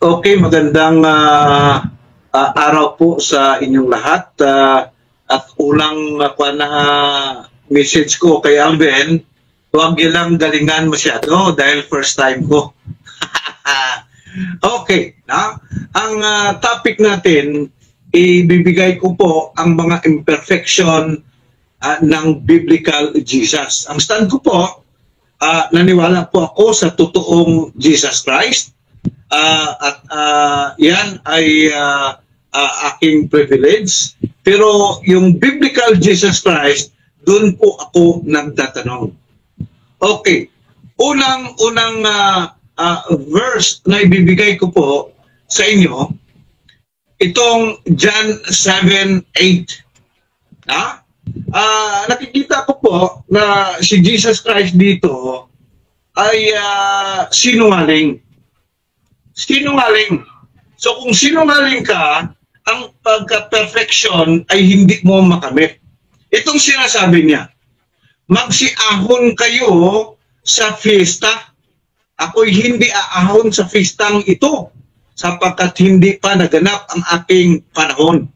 Okay, magandang araw po sa inyong lahat. At ulang message ko kay Alvin, huwag nilang galingan masyado dahil first time ko. Okay, ang topic natin, ibibigay ko po ang mga imperfection ng biblical Jesus. Ang stand ko po, naniwala po ako sa totoong Jesus Christ. Yan ay aking privilege. Pero yung biblical Jesus Christ, doon po ako nagtatanong. Okay. Unang verse na ibibigay ko po sa inyo, itong John 7:8. Nakikita ko po na si Jesus Christ dito ay sinungaling. Sinungaling. So kung sinungaling ka, ang pagka-perfection ay hindi mo makamit. Itong sinasabi niya, magsiahon kayo sa fiesta. Ako'y hindi aahon sa fiestang ito sapagkat hindi pa naganap ang aking panahon.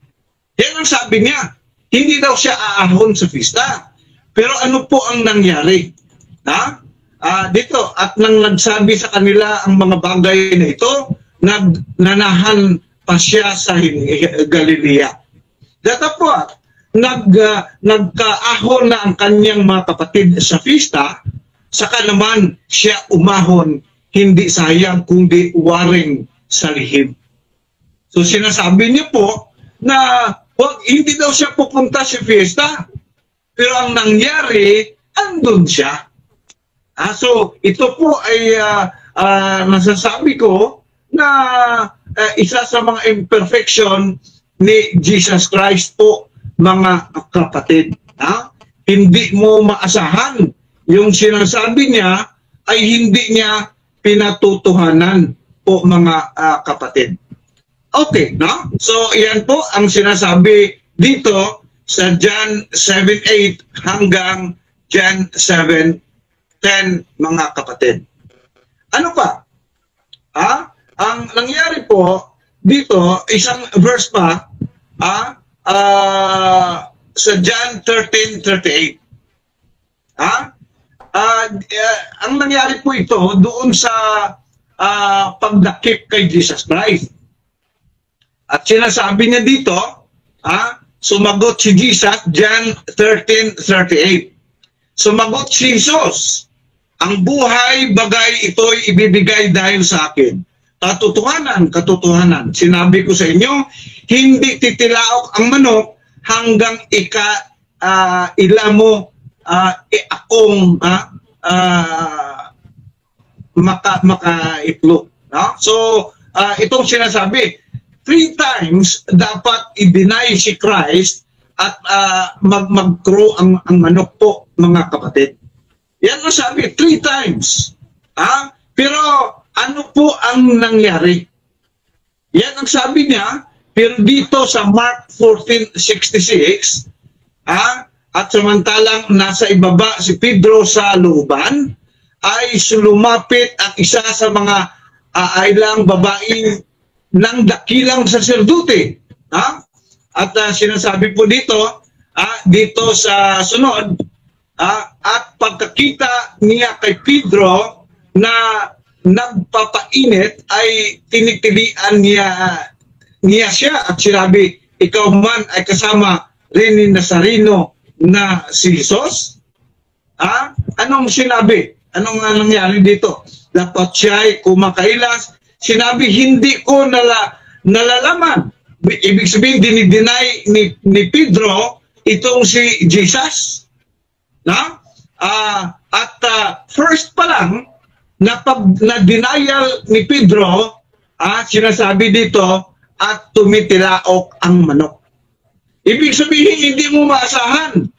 Yan ang sabi niya. Hindi daw siya aahon sa fiesta. Pero ano po ang nangyari? Dito, at nang nagsabi sa kanila ang mga bagay na ito, nagnanahan pa siya sa Galilea. Datapwat, nagkaahon na ang kanyang mga kapatid sa fiesta, saka naman siya umahon, hindi sayang kundi waring sa lihim. So sinasabi niya po na hindi daw siya pupunta sa fiesta, pero ang nangyari, andun siya. So ito po ay nasasabi ko na isa sa mga imperfection ni Jesus Christ po, mga kapatid. Hindi mo maasahan yung sinasabi niya ay hindi niya pinatutuhanan po, mga kapatid. Okay, no? So yan po ang sinasabi dito sa John 7:8 hanggang John 7:10, mga kapatid. Ano pa? Ang nangyari po dito, isang verse pa, sa John 13:38. Ang nangyari po ito doon sa pagdakip kay Jesus Christ. At sinasabi niya dito, sumagot si Jesus, John 13:38. Sumagot si Jesus, ang buhay bagay ito'y ibibigay dahil sa akin. Katotohanan. Sinabi ko sa inyo, hindi titilaok ang manok hanggang ila mo akong makaitlog. So, itong sinasabi, 3 times dapat i-deny si Christ at mag-crow ang manok po, mga kapatid. Yan ang sabi, 3 times. Pero ano po ang nangyari? Yan ang sabi niya, pero dito sa Mark 14:66, at samantalang nasa ibaba si Pedro sa looban, ay lumapit ang isa sa mga ailang babaeng ng dakilang saserdote. At sinasabi po dito, dito sa sunod, at pagkakita niya kay Pedro na nagpapainit, ay tinitilian niya siya at sinabi, ikaw man ay kasama rin ni Nazareno na si Jesus? Anong sinabi? Anong nangyari dito? Dapat siya'y kumakailas. Sinabi, hindi ko nalalaman. Ibig sabihin, dinideny ni Pedro itong si Jesus. First pa lang, na denial ni Pedro, sinasabi dito, at tumitilaok ang manok. Ibig sabihin, hindi mo maasahan.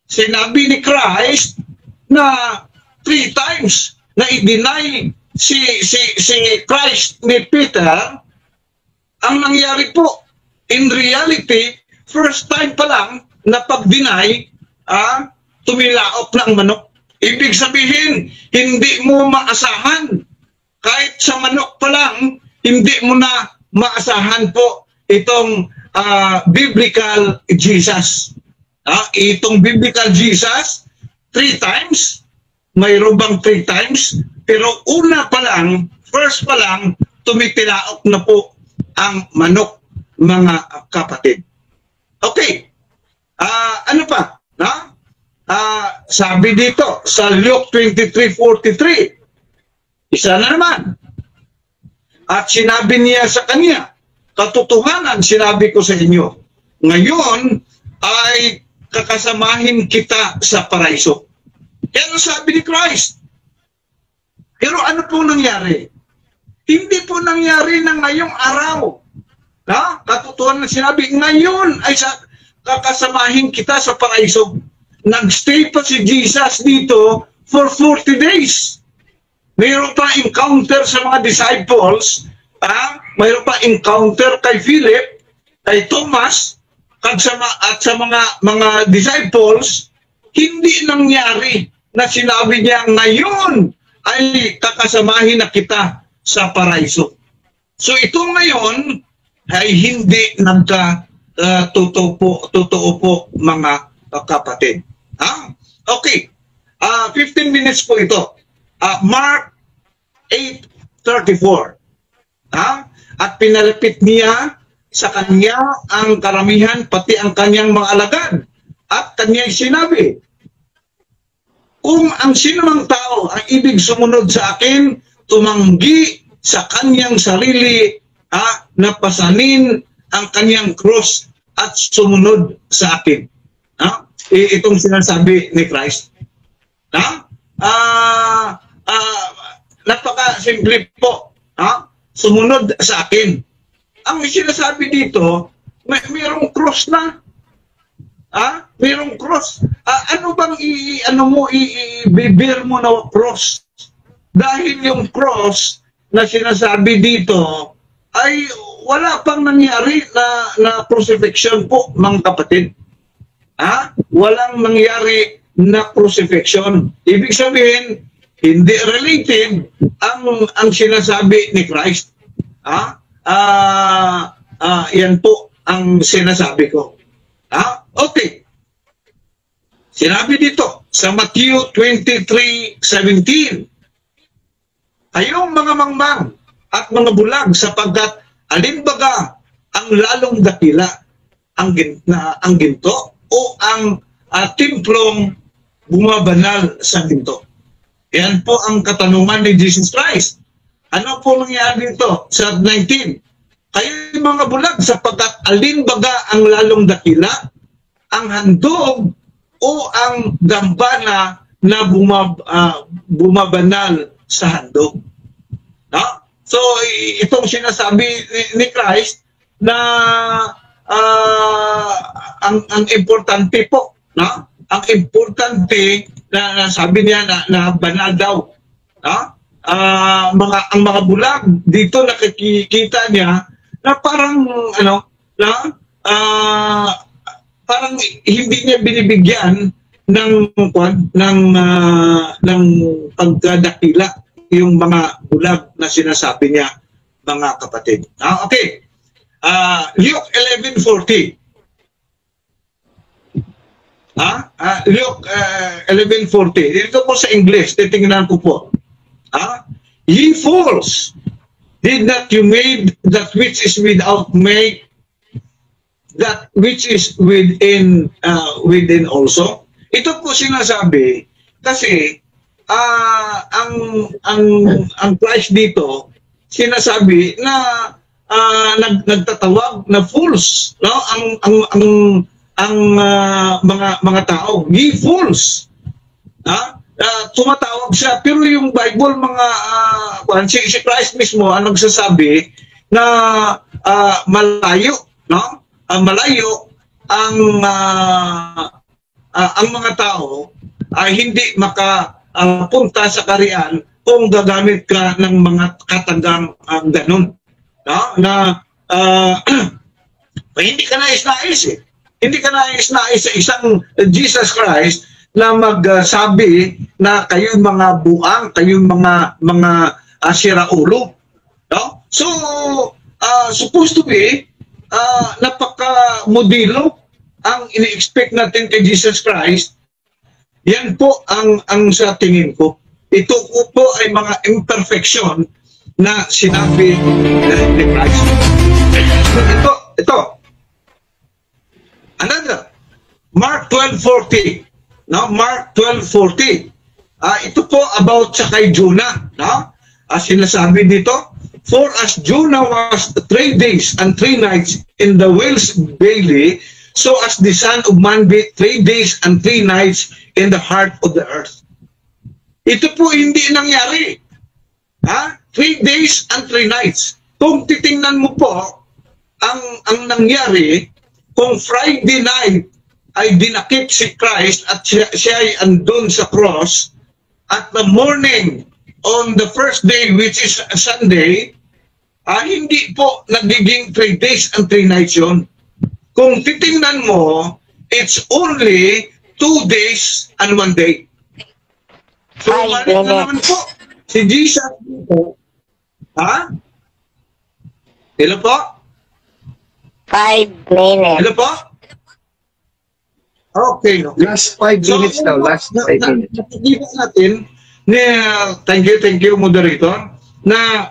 Sinabi ni Christ na 3 times na i-deny si Christ ni Peter. Ang nangyari po, in reality, first time pa lang na pag-deny, tumilaok na ang manok. Ibig sabihin, hindi mo maasahan. Kahit sa manok pa lang, hindi mo na maasahan po itong biblical Jesus. Itong biblical Jesus, 3 times, mayroon bang 3 times? Pero una pa lang, first pa lang, tumitilaok na po ang manok, mga kapatid. Okay. Ano pa? Sabi dito sa Luke 23:43, isa na naman. At sinabi niya sa kanya, katotohanan sinabi ko sa inyo, ngayon ay kakasamahin kita sa paraiso. Yan ang sabi ni Christ. Pero ano po nangyari? Hindi po nangyari na ngayong araw. Katotohanan sinabi, ngayon ay kakasamahin kita sa paraiso. Nagstay pa si Jesus dito for 40 days. Mayroon pa encounter sa mga disciples, mayroon pa encounter kay Philip, kay Thomas, at sa mga disciples, hindi nangyari na sinabi niya ngayon ay kakasamahin na kita sa paraiso. So ito ngayon ay hindi totoo po mga kapatid. Okay. 15 minutes po ito. Mark 8:34. At pinalapit niya sa kanya ang karamihan, pati ang kanyang mga alagad. At kanya'y sinabi, kung ang sinumang tao ang ibig sumunod sa akin, tumanggi sa kanyang sarili, na pasanin ang kanyang cross at sumunod sa akin. Itong sinasabi ni Christ. Napaka-simple po. Sumunod sa akin. Ang sinasabi dito, mayroong cross na. Mayroong cross. Ano bang ibibir mo na cross? Dahil yung cross na sinasabi dito ay wala pang nangyari na crucifixion po, mga kapatid. Walang nangyari na crucifixion. Ibig sabihin, hindi related ang sinasabi ni Christ. Yan po ang sinasabi ko. Okay. Sinabi dito sa Matthew 23:17, kayong mga mangmang at mga bulag sapagkat alimbaga ang lalong dakila, ang ginto o ang timplong bumabanal sa ginto. Yan po ang katanungan ni Jesus Christ. Ano po nangyari dito sa 19? Kayo mga bulag sapagkat alimbaga ang lalong dakila, ang handog o ang gambana na bumabanal sa handog. So itong sinasabi ni Christ na ang importante po, ang importante na sabi niya na banal daw. Ang mga bulag dito nakikita niya na parang parang hindi niya binibigyan ng pagdadakila yung mga bulag na sinasabi niya, mga kapatid. Okay. Luke 11:40. Luke 11:40. Dito po sa English, titingnan ko po. Ye fools, did not you made that which is without make that which is within also? Ito po sinasabi kasi ang Christ dito sinasabi na nagtatawag na fools, no? Ang mga tao, ye fools. Tumatawag siya, pero yung Bible si Christ mismo ang nagsasabi na malayo, no? Malayo ang mga tao ay hindi makapunta sa kaharian kung gagamit ka ng mga katagang ganun, no? Na hindi ka nais-nais eh. Hindi ka nais-nais sa isang Jesus Christ na magsabi na kayo mga buang, kayo mga siraulo, no? So, supposed to be, napaka-modelo ang ini-expect natin kay Jesus Christ. Yan po ang sa tingin ko. Ito po ay mga imperfection na sinabi ni Christ. Ito. Another. Mark 12:40. No? Mark 12:40. Ito po about sa kay Jonah. No? Sinasabi dito, for as Jonah was 3 days and 3 nights in the whale's belly, so as the Son of Man be 3 days and 3 nights in the heart of the earth. Ito po hindi nangyari. 3 days and 3 nights. Kung titingnan mo po, ang nangyari, kung Friday night ay dinakip si Christ at siya ay andun sa cross, at the morning on the first day, which is Sunday, hindi po nagiging 3 days and 3 nights yun. Kung titingnan mo, it's only 2 days and 1 day. So, balik na naman po. Si Jesus dito, Hello po? 5 minutes. Hello po? Okay. Last 5 minutes daw. Last 5 minutes. Nakikita natin, thank you, moderator, na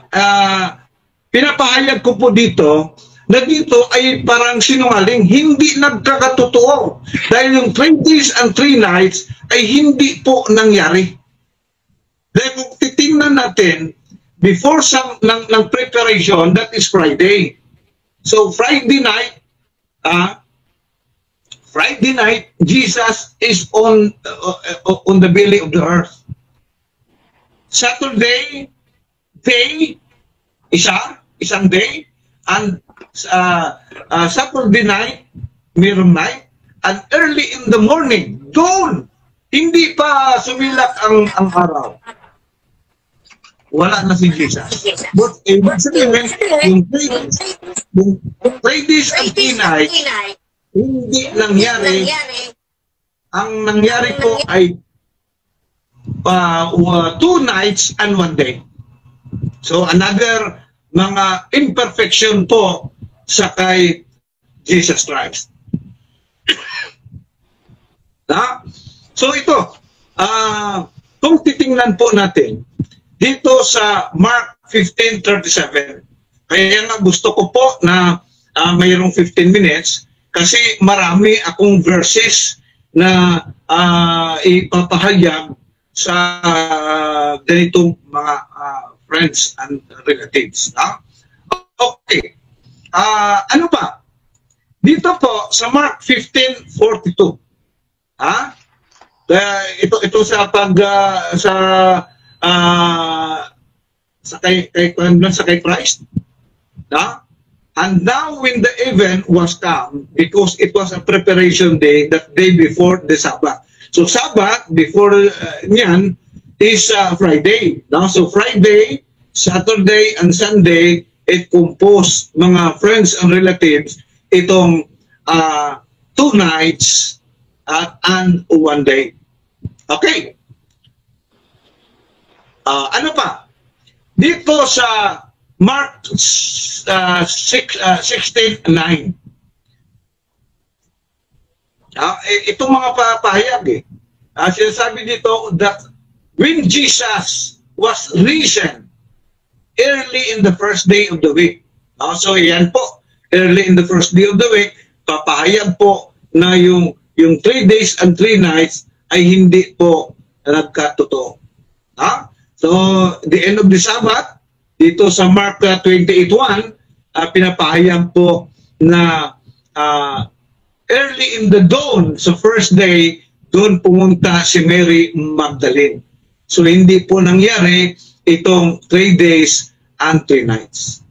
pinapahayag ko po dito na dito ay parang sinungaling, hindi nagkakatotoo. Dahil yung 3 days and 3 nights ay hindi po nangyari. Dahil kung titingnan natin, before ng preparation, that is Friday. So Friday night, Jesus is on the belly of the earth. Saturday, day, isang day, and Saturday night, mayroong night, and early in the morning, doon, hindi pa sumilak ang araw. Wala na si Jesus. But ibig sabihin, yung 3 days and 3 nights, hindi nangyari. Ang nangyari po ay 2 nights and 1 day. So another mga imperfection po sa kay Jesus Christ. So ito, kung titingnan po natin, dito sa Mark 15:37, kaya nga gusto ko po na mayroong 15 minutes kasi marami akong verses na ipapahayag sa ganitong mga friends and relatives. Okay. Ano pa? Dito po sa Mark 15:42. Ito sa kay Christ. And now when the event was come, because it was a preparation day, that day before the Sabbath. So Sabbath before niyan is Friday. So Friday, Saturday, and Sunday, it composed mga friends and relatives itong 2 nights and 1 day. Okay. Ano pa? Dito sa Mark 16:9. Itong mga papahayag sinasabi dito that when Jesus was risen early in the first day of the week. So yan po, early in the first day of the week, papahayag po na yung 3 days and 3 nights ay hindi po nagkatotoo. So, the end of the Sabbath, dito sa Mark 28:1, pinapahayag po na early in the dawn, sa first day, doon pumunta si Mary Magdalene. So, hindi po nangyari itong 3 days and 3 nights.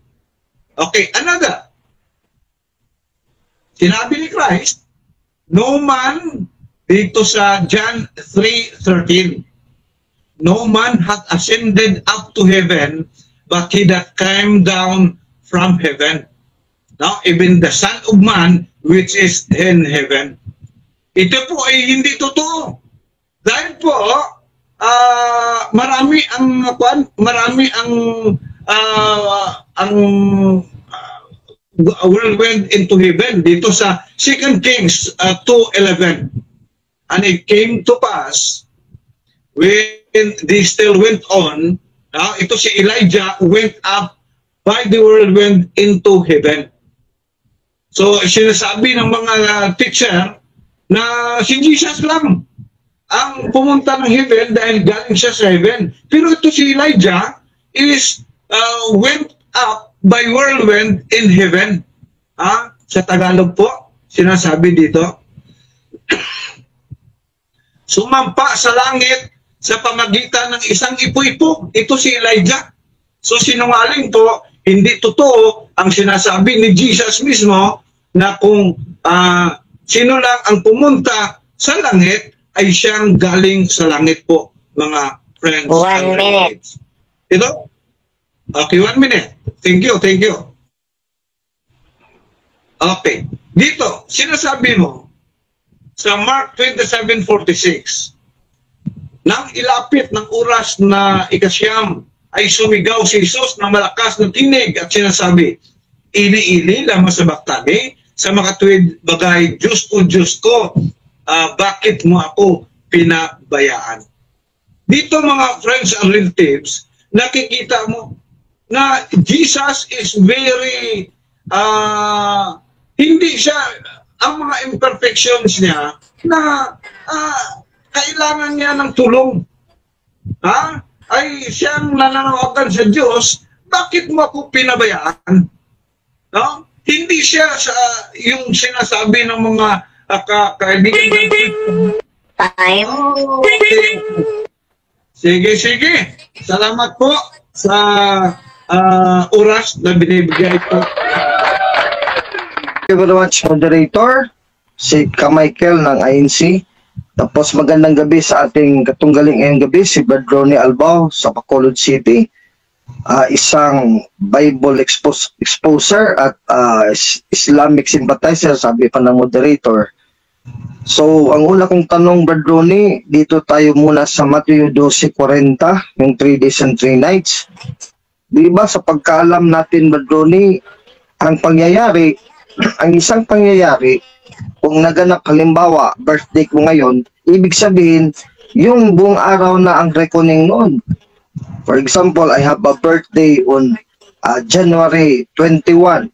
Okay, another. Sinabi ni Christ, no man, dito sa John 3:13, no man hath ascended up to heaven, but he that came down from heaven. Now, even the Son of Man, which is in heaven. Ito po ay hindi totoo. Dahil po, marami ang ang whirlwind into heaven dito sa 2 Kings 2:11. And it came to pass when they still went on, ito si Elijah went up by the whirlwind into heaven. So sinasabi ng mga teacher na si Jesus lang ang pumunta ng heaven dahil galing siya sa heaven. Pero ito si Elijah is went up by whirlwind in heaven. Sa Tagalog po, sinasabi dito, sumampa sa langit sa pamagitan ng isang ipo-ipo. Ito si Elijah. So sinungaling po, hindi totoo ang sinasabi ni Jesus mismo na kung sino lang ang pumunta sa langit ay siyang galing sa langit po, mga friends. 1 minute. Ito? Okay, 1 minute. Thank you, thank you. Okay. Dito, sinasabi mo, sa Mark 27:46, nang ilapit ng oras na ikasyam, ay sumigaw si Jesus ng malakas na tinig at sinasabi, "Ili-ili lamang sa baktani, sa makatuwid bagay, Diyos ko, bakit mo ako pinabayaan?" Dito mga friends and relatives, nakikita mo na Jesus is very, hindi siya, ang mga imperfections niya na kailangan niya ng tulong. Ay siyang nananawagan sa Diyos, bakit mo ako pinabayaan? No? Hindi siya yung sinasabi ng mga kaibigan natin. Time. Sige. Salamat po sa oras na binibigay ko. Thank you very much, moderator, si Michael ng INC. Tapos magandang gabi sa ating katunggaling ngayong gabi, si Brad Ronnie Albao sa Bacolod City. Isang Bible exposer at Islamic sympathizer, sabi pa ng moderator. So, ang una kong tanong, Brad Ronnie, dito tayo muna sa Matthew 12:40, yung 3 days and 3 nights. Di ba sa pagkaalam natin, Brad Ronnie, ang pangyayari, ang isang pangyayari, kung naganap halimbawa, birthday ko ngayon, ibig sabihin, yung buong araw na ang reckoning noon. For example, I have a birthday on January 21.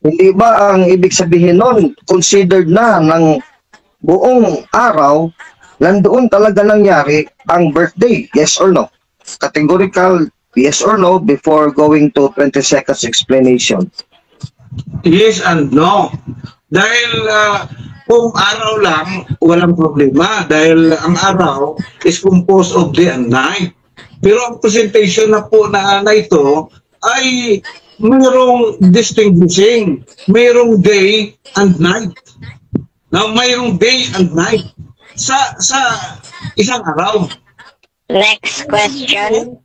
Hindi ba ang ibig sabihin noon, considered na ng buong araw, nandoon talaga nangyari ang birthday? Yes or no? Categorical, yes or no, before going to 20 seconds explanation. Yes and no. Dahil kung araw lang, walang problema. Dahil ang araw is composed of day and night. Pero ang presentation na po na ito ay mayroong distinguishing. Mayroong day and night. Now, mayroong day and night sa isang araw. Next question.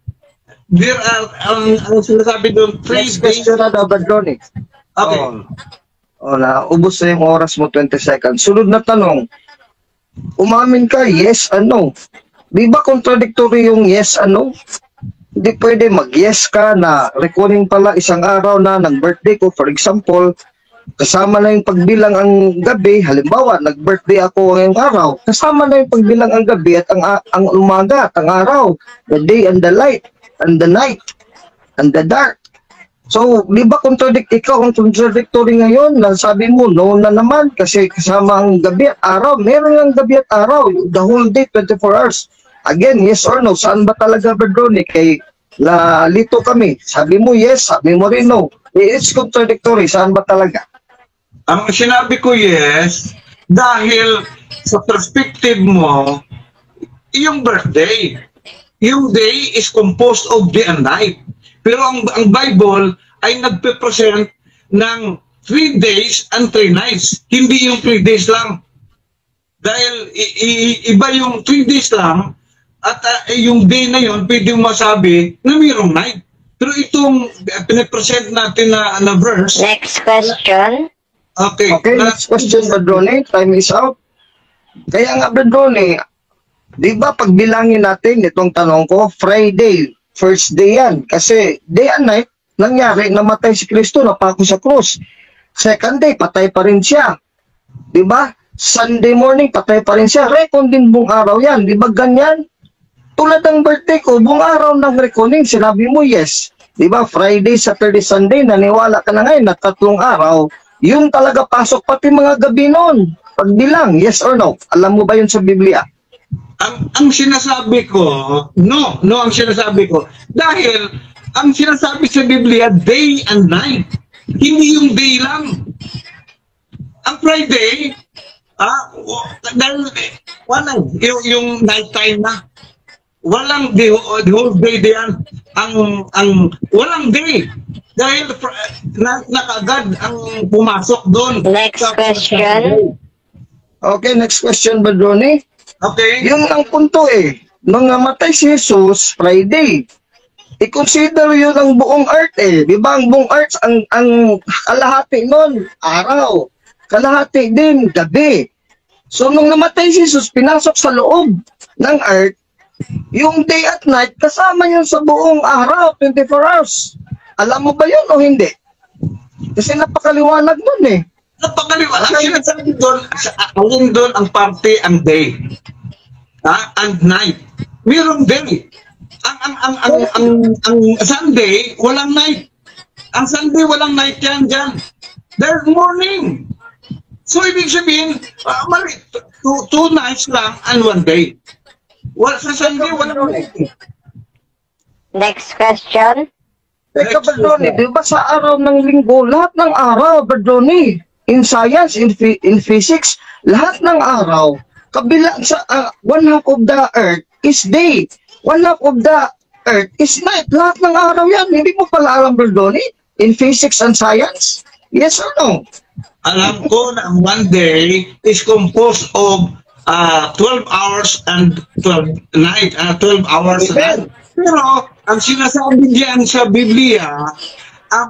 There are, ang sinasabi doon, 3 Next days. question na daw, Brad Ronnie. Okay. Ubos na yung oras mo, 20 seconds. Sunod na tanong, umamin ka, yes and no. Di ba contradictory yung yes and no? Hindi pwede mag-yes ka na reckoning pala isang araw na nag-birthday ko. For example, kasama na yung pagbilang ang gabi. Halimbawa, nag-birthday ako ngayong araw. Kasama na yung pagbilang ang gabi at ang umaga at ang araw. The day and the light and the night and the dark. So, di ba ikaw ang contradictory ngayon na sabi mo, no na naman kasi kasama ang gabi at araw. Meron ang gabi at araw, the whole day, 24 hours. Again, yes or no? Saan ba talaga, Brad Ronnie? Kay lito kami. Sabi mo yes, sabi mo rin no. It's contradictory. Saan ba talaga? Ang sinabi ko yes, dahil sa perspective mo, yung birthday, yung day is composed of day and night. Pero ang Bible ay nagpe-present ng 3 days and 3 nights. Hindi yung 3 days lang. Dahil iba yung 3 days lang at yung day na yun, pwede yung masabi na mayroong night. Pero itong pinapresent natin na verse. Next question. Okay, Next question, Brad Ronnie. Time is out. Kaya nga, Brad Ronnie, di ba pagbilangin natin itong tanong ko, Friday, first day yan. Kasi day and night, nangyari, namatay si Kristo, napako sa krus. Second day, patay pa rin siya. Diba? Sunday morning, patay pa rin siya. Recon din buong araw yan. Diba ganyan? Tulad ng birthday ko, buong araw ng reckoning, sinabi mo yes. Diba? Friday, Saturday, Sunday, naniwala ka na ngayon na 3 araw. Yun talaga pasok pati mga gabi noon. Pagbilang, yes or no? Alam mo ba yun sa Biblia? Ang sinasabi ko, no ang sinasabi ko. Dahil, ang sinasabi sa Biblia, day and night. Hindi yung day lang. Ang Friday, dahil, walang, yung night time na. Walang the whole day diyan. Walang day. Dahil nakagad ang pumasok doon. Next question. Okay, next question, Badroni. Okay. Yung ang punto nung namatay si Jesus, Friday, i-consider yun ang buong earth Di ba ang buong earth, ang kalahati nun, araw. Kalahati din, gabi. So nung namatay si Jesus, pinasok sa loob ng earth, yung day at night, kasama yun sa buong araw, 24 hours. Alam mo ba yun o hindi? Kasi napakaliwanag nun Napakaliwanag. Ang sinasabi doon, alin doon ang parte ang day. And night. Mayroong day. Ang Sunday, walang night. Ang Sunday, walang night yan dyan. There's morning. So, ibig sabihin, two nights lang and one day. Sa Sunday, walang night. Next question. Teka, Badroni, di ba sa araw ng linggo, lahat ng araw, Badroni, in science, in physics, lahat ng araw, kabila sa one half of the earth is day, one half of the earth is night. Lahat ng araw yan. Hindi mo pala alam, Badroni, in physics and science? Yes or no? Alam ko na ang one day is composed of 12 hours and 12 hours a night. Pero, ang sinasabi diyan sa Biblia,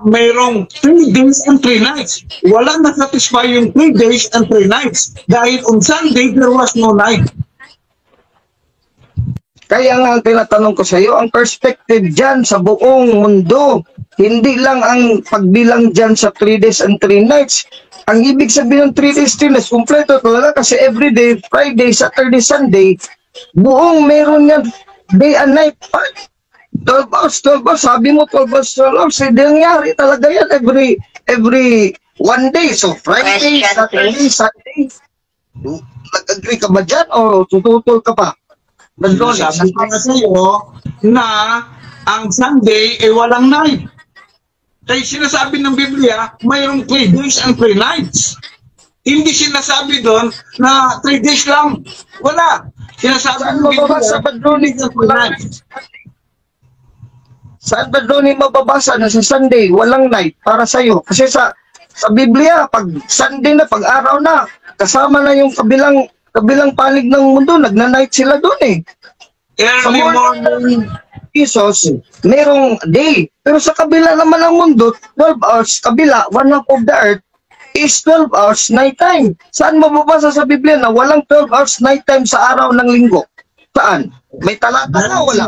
mayroong 3 days and 3 nights. Walang nasatisfy yung 3 days and 3 nights. Dahil on Sunday, there was no night. Kaya nga ang tinatanong ko sa iyo, ang perspective dyan sa buong mundo, hindi lang ang pagbilang dyan sa 3 days and 3 nights. Ang ibig sabihin ng 3 days, 3 nights, kompleto talaga kasi everyday, Friday, Saturday, Sunday, buong meron yan, day and night. 12 hours, sabi mo 12 hours, 12 hours, hindi nangyari talaga yan every one day. So Friday, Question, Saturday, please. Sunday, nag-agree ka ba dyan o tututol ka pa? Sabi ko na sa iyo na ang Sunday ay walang night. Kaya sinasabi ng Biblia, mayroong 3 days and 3 nights. Hindi sinasabi doon na 3 days lang. Wala. Sinasabi Saan ng mababasa, Badroni? Saan, Badroni, mababasa na sa Sunday, walang night para sa'yo? Kasi sa Biblia, pag Sunday na, pag araw na, kasama na yung kabilang panig ng mundo, nagna-night sila doon Sa Early morning. Jesus, merong day. Pero sa kabila naman ng mundo, 12 hours, kabila, one half of the earth, is 12 hours night time. Saan mababasa sa Biblia na walang 12 hours night time sa araw ng linggo? Saan? May talata na wala?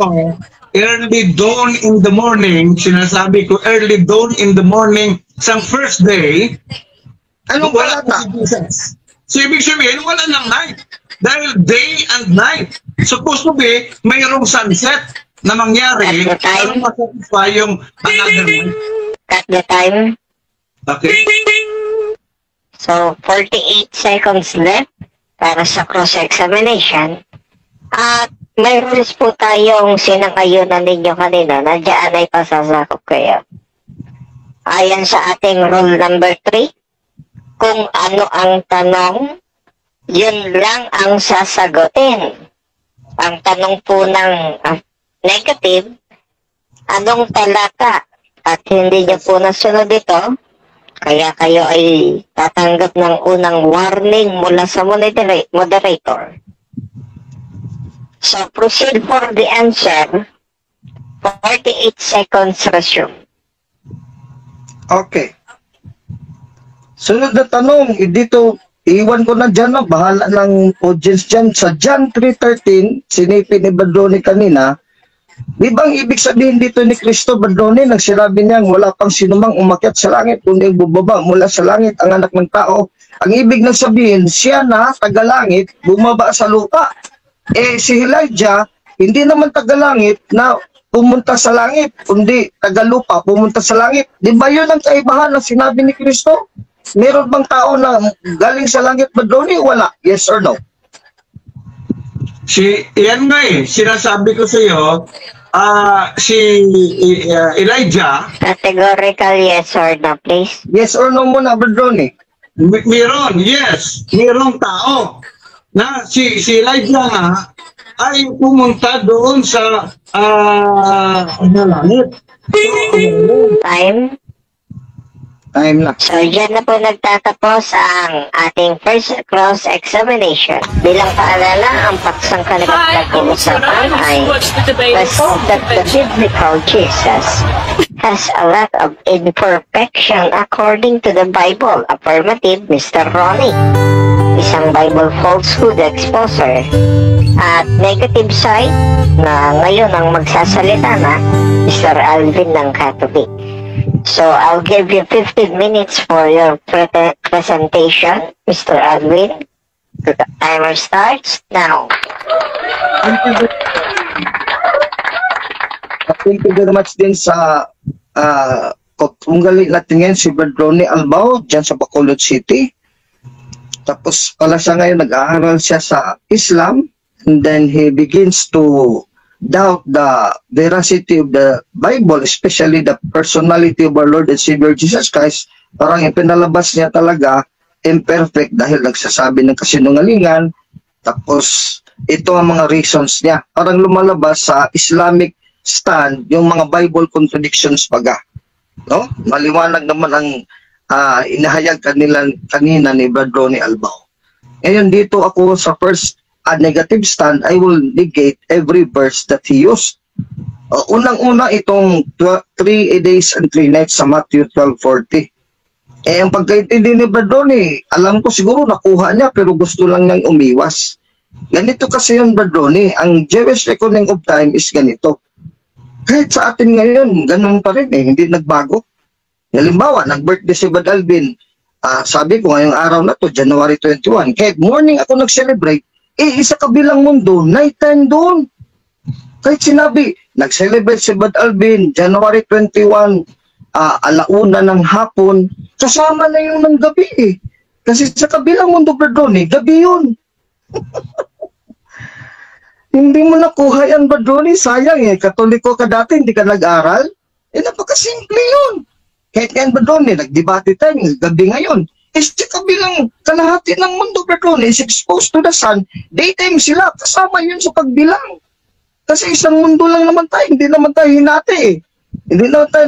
Early dawn in the morning, sinasabi ko early dawn in the morning sa first day, Anong wala talata? si Jesus. So ibig sabihin, wala ng night. Dahil day and night. Supposed to be, mayroong sunset na mangyari At the time. para masatisfy yung another night. At the time. Okay? So, 48 seconds left para sa cross-examination. At may rules po tayong sinangayunan ninyo kanina na dyan ay pasasakop kayo. Ayon sa ating rule number 3, kung ano ang tanong, yun lang ang sasagutin. Ang tanong po ng negative, anong talata? At hindi nyo po nasunod ito, kaya kayo ay tatanggap ng unang warning mula sa moderator. So, proceed for the answer. 48 seconds resume. Okay. Sunod na tanong, dito, iwan ko na dyan, bahala ng audience dyan. Sa John 3:13, sinipin ni Badroni kanina, Di ba ang ibig sabihin dito ni Kristo, Badroni, nagsabi niya, wala pang sinumang umakyat sa langit, kundi bubaba mula sa langit ang anak ng tao. Ang ibig na sabihin, siya na, taga-langit, bumaba sa lupa. Si Elijah, hindi naman taga-langit na pumunta sa langit, kundi taga-lupa, pumunta sa langit. Di ba yun ang kaibahan ng sinabi ni Kristo? Meron bang tao na galing sa langit, Badroni? Wala. Yes or no? Yan nga sinasabi ko sa iyo, si Elijah, Categorical yes or no, please. Yes or no muna, Badroni? meron, yes, merong tao na si Elijah nga ay pumunta doon sa langit. Time. Time na. So, dyan na po nagtatapos ang ating first cross-examination. Bilang paalala, ang paksang pag-uusapan ay that the biblical Jesus has a lot of imperfection according to the Bible. Affirmative, Mr. Ronnie. Isang Bible falsehood exposer. At negative side na ngayon ang magsasalita na, Mr. Alvin ng Catholic. So, I'll give you 15 minutes for your presentation, Mr. Alvin. The timer starts now. Thank you very much din sa tunggali natin ngayon si Badroni Albao dyan sa Bacolod City. Tapos pala siya ngayon nag-aaral siya sa Islam, and then he begins to doubt the veracity of the Bible, especially the personality of our Lord and Savior Jesus Christ. Parang ipinalabas niya talaga imperfect dahil nagsasabi ng kasinungalingan. Tapos ito ang mga reasons niya. Parang lumalabas sa Islamic stand yung mga Bible contradictions baga. No? Maliwanag naman ang inahayag kanina ni Badroni Albao. Ngayon dito ako sa first negative stand, I will negate every verse that he used. Unang-una itong 3 days and 3 nights sa Matthew 12:40. Ang pagkaintindi ni Badroni, alam ko siguro nakuha niya pero gusto lang niyang umiwas. Ganito kasi yun, Badroni, ang Jewish reckoning of time is ganito. Kahit sa atin ngayon, ganun pa rin hindi nagbago. Halimbawa, nag-birthday si Bad Alvin, sabi ko ngayong araw na to, January 21, kahit morning ako nag-celebrate, isa kabilang mundo, nighttime doon. Kahit sinabi, nag-celebrate si Bad Alvin, January 21, alauna ng hapon, kasama na yung ng gabi Kasi sa kabilang mundo, Badroni, gabi yun. Hindi mo nakuha yan, Badroni, sayang Katoliko ka dati, hindi ka nag-aral. Napakasimple yun. Kahit yan, Badroni, nagdebate tayo, gabi ngayon. Sa kabilang kalahati ng mundo, Badroni, is exposed to the sun, daytime sila, kasama yun sa pagbilang. Kasi isang mundo lang naman tayo, hindi naman tayo hinati Hindi naman tayo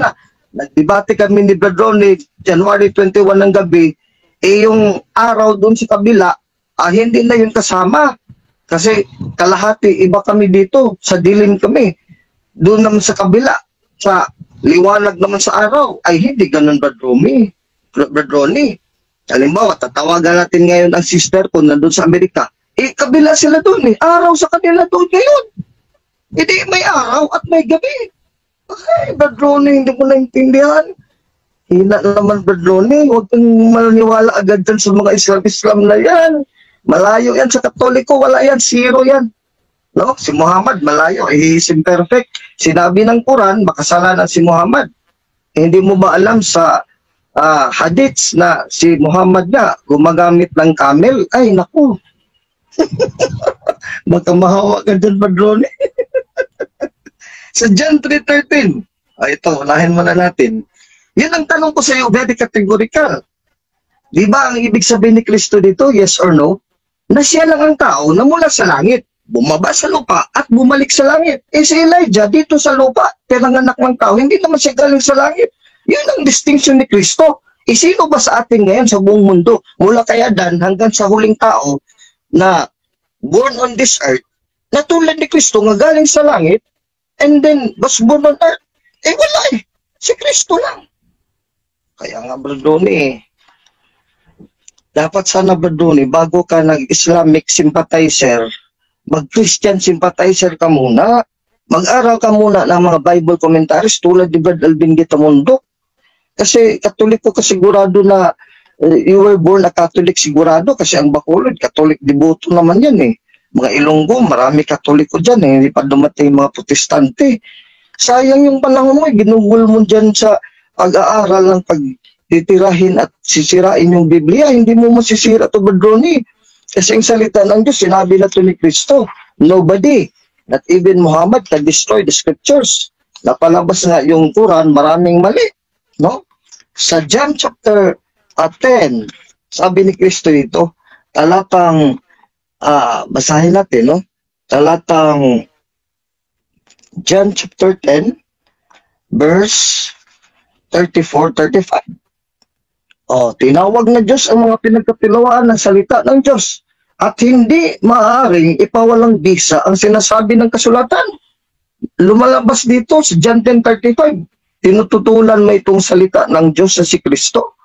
nagdebate kami ni Badroni, January 21 ng gabi, yung araw doon sa kabila, hindi na yun kasama. Kasi kalahati, iba kami dito, sa dilim kami. Doon naman sa kabila, sa liwanag naman sa araw, ay hindi ganun, Badroni. Halimbawa, tatawagan natin ngayon ang sister ko nandun sa Amerika. Kabila sila doon Araw sa kanila doon ngayon. Hindi may araw at may gabi. Ay, Badroni, hindi mo naintindihan. Hina naman, Badroni. Huwag kang maniwala agad dyan sa mga Islam na yan. Malayo yan sa Katoliko. Wala yan. Zero yan. No? Si Muhammad, malayo. He is imperfect. Sinabi ng Quran, makasalanan si Muhammad. Hindi mo ba alam sa hadiths na si Muhammad nga gumagamit ng camel? Ay, naku. Baka mahawa ka dyan, Badroni. Sa John 3:13, ito, unahin muna natin. Yan ang tanong ko sa iyo, very categorical. Di ba ang ibig sabihin ni Kristo dito, yes or no? Na siya lang ang tao na mula sa langit, bumaba sa lupa at bumalik sa langit. Si Elijah dito sa lupa, pinanganak ng tao, hindi naman siya galing sa langit. Yun ang distinction ni Kristo. Sino ba sa atin ngayon sa buong mundo, mula kay Adan hanggang sa huling tao na born on this earth, na tulad ni Kristo nga galing sa langit, and then was born on earth? Wala si Kristo lang. Kaya nga, Badroni, dapat sana, Badroni, bago ka nag-Islamic sympathizer, mag-Christian sympathizer ka muna. mag-aral ka muna ng mga Bible commentaries tulad ni Brad Alvin Gitamundo. Kasi Katoliko ka sigurado na you were born a Catholic sigurado kasi ang Bacolod, Catholic deboto naman yan eh. Mga Ilonggo, marami Katoliko dyan eh. Hindi pa dumating mga Protestante. Sayang yung panahon mo, ginugol mo dyan sa pag-aaral ng pagtitirahin at sisirain yung Biblia. Hindi mo masisira to, Badroni. Kasi ang salita ng Diyos, sinabi na to ni Kristo, nobody, not even Muhammad, can destroy the scriptures. Napalabas nga yung Quran, maraming mali. No? Sa John chapter 10, sabi ni Kristo ito, talatang, basahin natin, no? Talatang John chapter 10, verse 34-35. Tinawag na Diyos ang mga pinagkapilawaan ng salita ng Diyos at hindi maaaring ipawalang bisa ang sinasabi ng kasulatan. Lumalabas dito sa John 10:35. Tinututulan mo itong salita ng Diyos sa si Kristo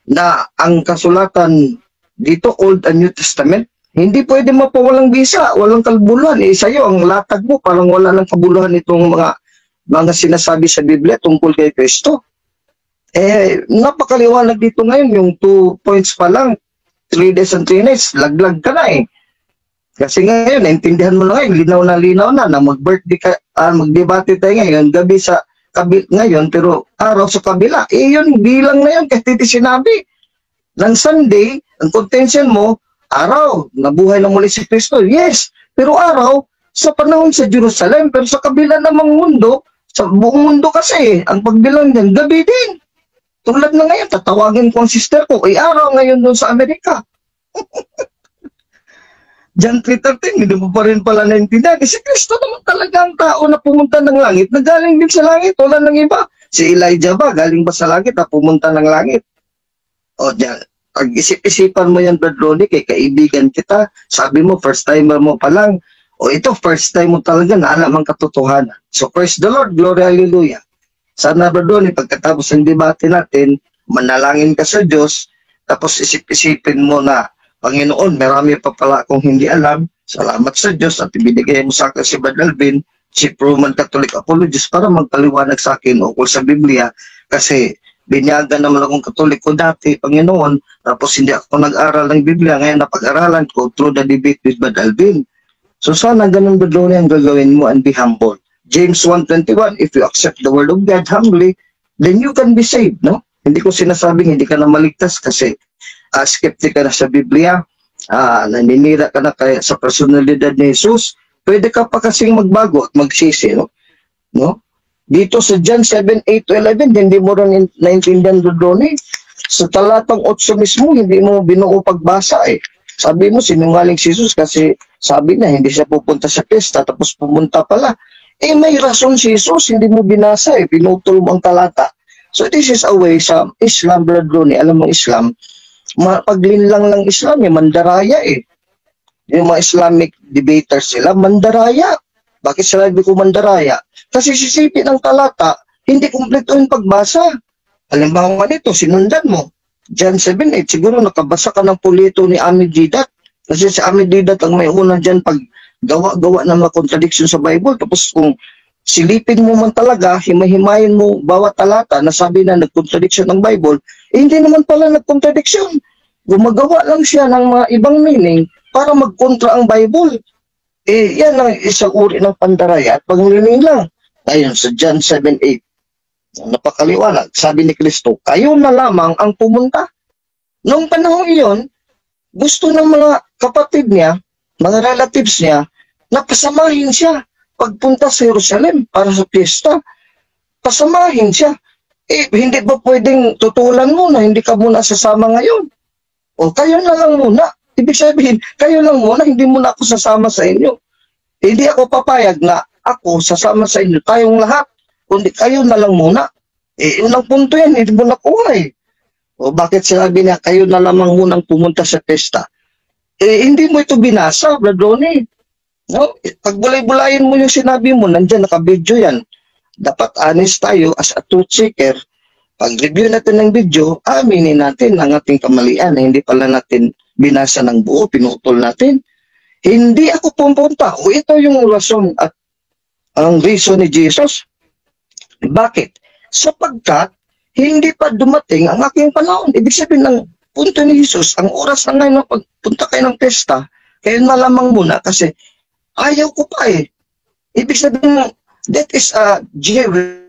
na ang kasulatan dito, Old and New Testament, hindi pwede mapawalang bisa, walang kabuluhan. Sa'yo, ang latag mo, parang wala ng kabuluhan itong mga sinasabi sa Biblia tungkol kay Kristo. Napakaliwanag dito ngayon, yung 2 points pa lang, 3 days and 3 nights, laglag ka na eh. Kasi ngayon, naintindihan mo na ngayon, linaw na mag-birthday ka, magdebate tayo ngayon, gabi sa ngayon, pero araw sa kabila. Yun, bilang na yun, kasi sinabi. Ng Sunday, ang contention mo, araw, nabuhay na muli si Kristo. Yes, pero araw, sa panahon sa Jerusalem, pero sa kabila namang mundo, sa buong mundo kasi, ang pagbilang niyan, gabi din. Tulad na ngayon, tatawagin ko ang sister ko, araw ngayon doon sa Amerika. John 3:13, hindi mo pa rin pala naintindihan. Si Kristo naman talaga ang tao na pumunta ng langit, na galing din sa langit, wala ng iba. Si Elijah ba, galing ba sa langit na pumunta ng langit? Diyan, pag-isip-isipan mo yan, Brad Ronnie, kay kaibigan kita, sabi mo, first timer mo pa lang, ito, first time mo talaga na alam ang katotohanan. So, praise the Lord, glory, hallelujah. Sana, Brad Ronnie, pagkatapos ng debate natin, manalangin ka sa Diyos, tapos isip-isipin mo na, Panginoon, marami pa pala akong hindi alam. Salamat sa Diyos at ibinigay mo sa akin si Brad Alvin, si Roman Catholic Apologist, para magpaliwanag sa akin ukol sa Biblia. Kasi binyagan naman akong Katoliko dati, Panginoon, tapos hindi ako nag-aral ng Biblia. Ngayon napag-aralan ko through the debate with Brad Alvin. So sana ganun, Brad Ronnie, ang gagawin mo and be humble. James 1:21, if you accept the word of God humbly, then you can be saved, no? Hindi ko sinasabing hindi ka na maligtas kasi skeptic ka na sa Biblia, naninira ka na kaya sa personalidad ni Jesus, pwede ka pa kasing magbago at magsisi, no? Dito sa John 7:8-11, hindi mo rin naintindihan doon eh. Sa talatang 8 mismo, hindi mo binuo pagbasa eh. Sabi mo, sinungaling si Jesus kasi sabi na hindi siya pupunta sa pesta, tapos pumunta pala. May rason si Jesus, hindi mo binasa eh, pinutol mo ang talata. So this is a way sa Islam, Brad Ronnie, alam mo Islam, paglinlang ng Islam, mandaraya eh. Yung mga Islamic debaters sila, mandaraya. Bakit sinabi ko mandaraya? Kasi sisipin ng talata, hindi kumpleto yung pagbasa. Halimbawa nito, sinundan mo. John 7:8, siguro nakabasa ka ng pulito ni Amid Didat. Kasi si Amid Didat ang may una dyan pag gawa-gawa ng mga contradiction sa Bible. Tapos kung silipin mo man talaga, himahimayin mo bawat talata na sabi na nag-contradiction ng Bible, hindi naman pala nag-contradiction. Gumagawa lang siya ng mga ibang meaning para mag-kontra ang Bible. Yan ang isang uri ng pandaraya at pangliling lang. Ngayon sa John 7:8, napakaliwanag, sabi ni Kristo, kayo na lamang ang pumunta. Noong panahon iyon, gusto ng mga kapatid niya, mga relatives niya, na pasamahin siya pagpunta sa Jerusalem para sa piyesta. Pasamahin siya. Hindi ba pwedeng tutulan mo na hindi ka muna sasama ngayon? Kayo na lang muna. Ibig sabihin, kayo lang muna, hindi muna ako sasama sa inyo. Hindi ako papayag na ako sasama sa inyo, tayong lahat. Kundi kayo na lang muna. Unang punto yan, hindi mo nakuha eh. Bakit sinabi niya, kayo na lamang munang pumunta sa pesta? Hindi mo ito binasa, Brad Ronnie. No? Pagbulay-bulayin mo yung sinabi mo, nandyan, nakabidyo yan. Dapat honest tayo as a truth seeker. Pag-review natin ng video, aminin natin ang ating kamalian na hindi pala natin binasa ng buo, pinutol natin. Hindi ako pumunta. Ito yung rason at ang reason ni Jesus. Bakit? Sapagkat hindi pa dumating ang aking panahon. Ibig sabihin ng punto ni Jesus, ang oras na ngayon na pagpunta kayo ng pesta, kayo na lamang muna kasi ayaw ko pa eh. Ibig sabihin, that is a Jewish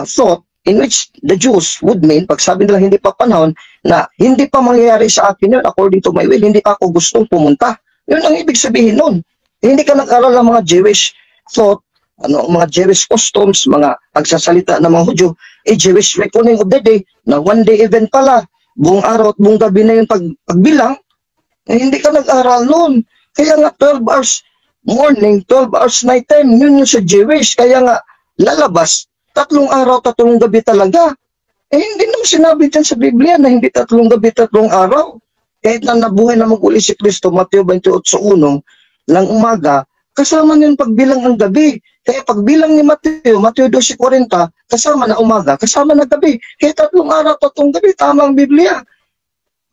thought in which the Jews would mean, pag sabi nila hindi pa panahon, na hindi pa mangyayari sa akin yun according to my will, hindi pa ako gustong pumunta. Yun ang ibig sabihin nun. Hindi ka nag-aral ng mga Jewish thought, mga Jewish customs, mga pagsasalita ng mga Hudyo, Jewish reckoning of the day, na one day event pala, buong araw at buong gabi na yung pagbilang, hindi ka nag-aral noon. Kaya nga 12 hours morning, 12 hours night time, yun yung sa Jewish. Kaya nga lalabas, 3 araw, 3 gabi talaga. Hindi naman sinabi din sa Biblia na hindi 3 gabi, 3 araw. Kahit na nabuhay na mag-uli si Kristo, Mateo 28:1, ng umaga, kasama niya yung pagbilang ng gabi. Kaya pagbilang ni Mateo 12:40, kasama na umaga, kasama na gabi. Kaya 3 araw, 3 gabi, tama ang Biblia.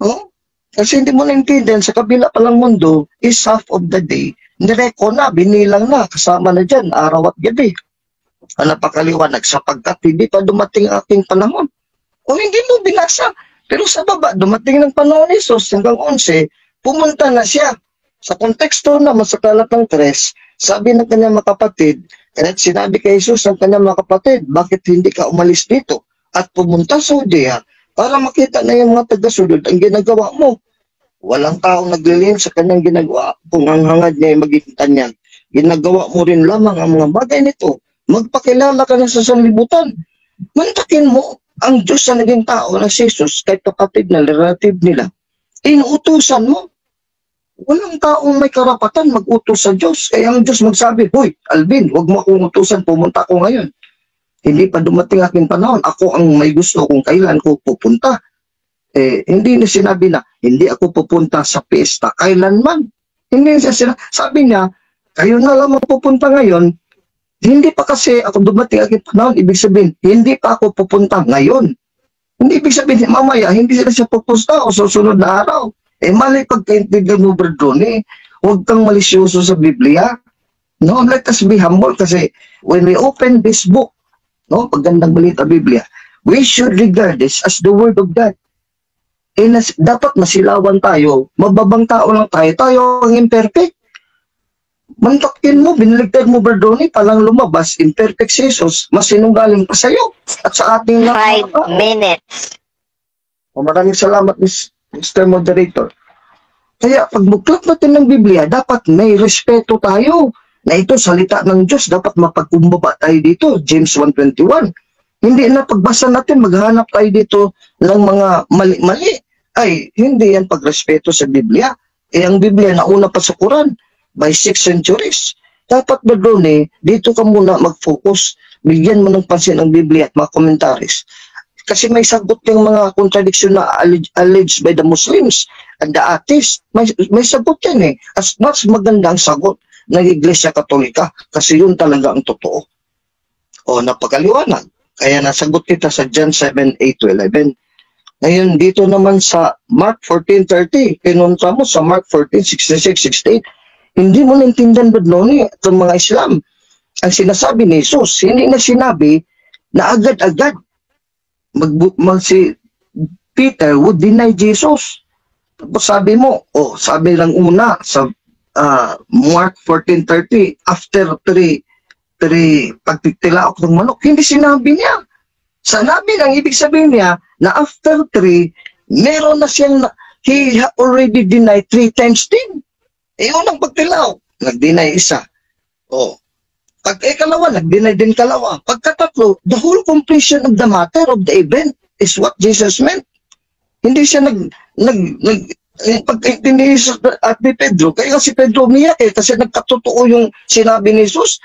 Oh? Kasi hindi mo naintindihan, sa kabila palang mundo is half of the day. Nireko na, binilang na, kasama na dyan, araw at gabi. Napakaliwanag, sapagkat hindi pa dumating aking panahon. O hindi mo binasa. Pero sa baba, dumating ng panahon ni Jesus, hanggang 11, pumunta na siya. Sa konteksto naman sa talatang 3, sabi ng kanyang mga kapatid, kahit sinabi kay Jesus ng kanyang mga kapatid, bakit hindi ka umalis dito at pumunta sa Judea para makita na yung mga taga-sunod ang ginagawa mo? Walang taong naglilin sa kanyang ginagawa kung ang hangad niya ay maging tanyan. Ginagawa mo rin lamang ang mga bagay nito. Magpakilala ka na sa sanlibutan. Mantakin mo ang Diyos na naging tao na si Jesus kahit kapatid na relative nila. Inuutusan mo. Walang taong may karapatan mag-utos sa Diyos. Kaya ang Diyos magsabi, "Hoy, Alvin, huwag mo akong utusan, pumunta ako ngayon. Hindi pa dumating aking panahon. Ako ang may gusto kung kailan ko pupunta." Hindi na sinabi na, hindi ako pupunta sa pesta kailanman. Hindi siya sinabi. Sabi niya, kayo na lang pupunta ngayon. Hindi pa kasi ako dumating aking panahon. Ibig sabihin, hindi pa ako pupunta ngayon. Hindi ibig sabihin, mamaya, hindi sila siya pupunta o susunod na araw. Mali pagkaintindihan mo, Brad Ronnie. Huwag kang malisyoso sa Biblia. No, let us be humble kasi when we open this book, no, pagandang balita Biblia, we should regard this as the Word of God. Dapat masilawan tayo, mababang tao lang tayo ang imperfect. Mantakin mo, biniligtad mo, Brad Ronnie, palang lumabas, imperfect si Jesus, mas sinunggaling pa sa'yo at sa ating 5 minutes. Maraming salamat, Mr. Moderator. Kaya pag buklat natin ng Biblia, dapat may respeto tayo na ito salita ng Diyos, dapat mapagkumbaba tayo dito, James 1:21. Hindi na pagbasa natin, maghanap tayo dito ng mga mali-mali. Ay, hindi yan pagrespeto sa Biblia. Ang Biblia nauna pa sa Quran by 6 centuries. Dapat, Brad Ronnie, dito ka muna mag-focus. Bigyan mo ng pansin ang Biblia at mga commentaries. Kasi may sagot yung mga contradiction na alleged by the Muslims and the atheists. May sagot yan eh. As mas magandang sagot ng Iglesia Katolika. Kasi yun talaga ang totoo. O, napakaliwanag. Kaya nasagot kita sa John 7:8-11. Ngayon, dito naman sa Mark 14:30, pinunta mo sa Mark 14:66-68, hindi mo naintindihan ba noon itong mga Islam? Ang sinasabi ni Jesus, hindi na sinabi na agad-agad si Peter would deny Jesus. Tapos sabi mo, sabi lang una sa Mark 14:30, after 3 pagtitilaok ng manok, hindi sinabi niya. Sanabi lang, ibig sabihin niya na after 3, meron na siyang, he already denied 3 times din. Unang pagtilaw, nag-deny isa. Pag ikalawa, nag-deny din kalawa. Pagkatatlo, the whole completion of the matter of the event is what Jesus meant. Hindi siya pagkaintindi at ni Pedro, kaya si Pedro umiyak kasi nagkatotoo yung sinabi ni Jesus.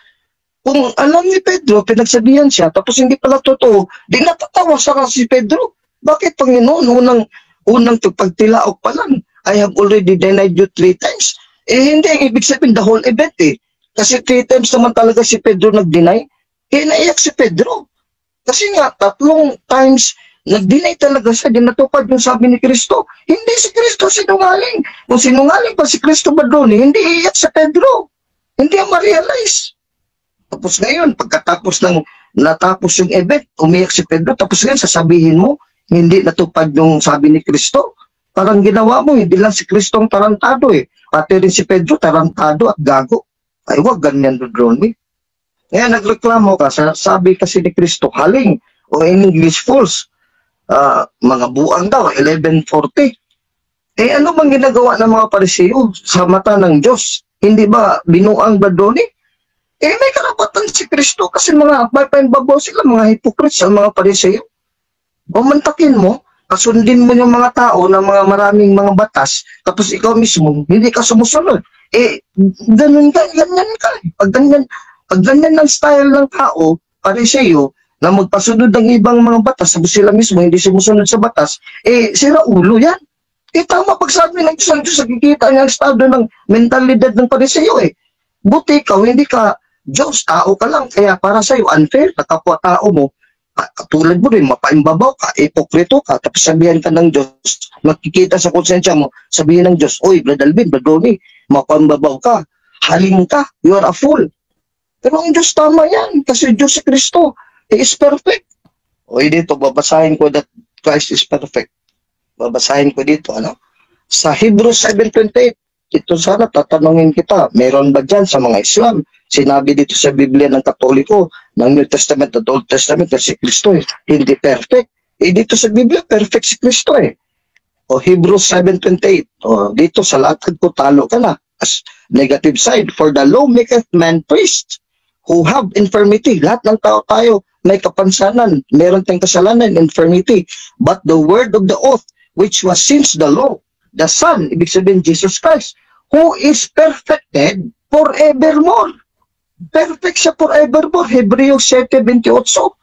Kung alam ni Pedro, pinagsabihan siya, tapos hindi pala totoo, di natatawa sa si Pedro. Bakit, Panginoon, unang pagtilaok pa lang, I have already denied you 3 times. Hindi, ang ibig sabihin, the whole event Kasi 3 times naman talaga si Pedro nag-deny, naiyak si Pedro. Kasi nga, 3 times Nag-deny talaga siya, di natupad yung sabi ni Kristo. Hindi si Kristo sinungaling. Kung sinungaling pa si Kristo Badroni, hindi iyak sa Pedro. Hindi ang ma-realize. Tapos ngayon, pagkatapos ng natapos yung event, umiyak si Pedro, tapos ngayon sasabihin mo, hindi natupad yung sabi ni Kristo. Parang ginawa mo, hindi lang si Kristo ang tarantado eh. Pati rin si Pedro, tarantado at gago. Ay, wag ganyan, Badroni. Ngayon, nagreklamo ka, sabi kasi ni Kristo, haling, o in English, fools. Mga buang daw, 11:40. Eh ano bang ginagawa ng mga Pariseo sa mata ng Diyos? Hindi ba binuang Badroni? Eh may karapatan si Kristo kasi mga babaw sila, mga hypocrites sa mga Pariseo. O mantakin mo, kasundin mo yung mga tao ng mga maraming mga batas, tapos ikaw mismo, hindi ka sumusunod. Eh, ganyan ka. Pag ganyan ang style ng tao, Pariseo, na magpasunod ng ibang mga batas, tapos sila mismo hindi sumusunod sa batas, eh, sira ulo yan. Eh, tama pagsabi ng Diyos, nakikita niya ang estado ng mentalidad ng Pariseo eh. Buti ikaw, hindi ka Diyos, tao ka lang, kaya para sa'yo, unfair, nakapwa-tao mo, katulad mo rin, mapaimbabaw ka, ipokrito ka, tapos sabihan ka ng Diyos, makikita sa konsensya mo, sabihin ng Diyos, oy, Brad Alvin, Badroni, mapaimbabaw ka, haling ka, you are a fool. Pero ang Diyos tama yan, kasi Diyos si Kristo, is perfect. O dito, babasahin ko that Christ is perfect. Babasahin ko dito, ano? Sa Hebrews 7:28, ito sana tatanungin kita, meron ba dyan sa mga Islam? Sinabi dito sa Biblia ng Katoliko, ng New Testament at Old Testament, na si Kristo hindi perfect. Eh dito sa Biblia, perfect si Kristo eh. O Hebrews 7:28, o dito sa latag ko, talo ka na. As negative side, for the law maketh man priest who have infirmity. Lahat ng tao tayo may kapansanan, meron tayong kasalanan, infirmity. But the word of the oath, which was since the law, the Son, ibig sabihin Jesus Christ, who is perfected forevermore. Perfect siya forevermore. Hebrews 7:28.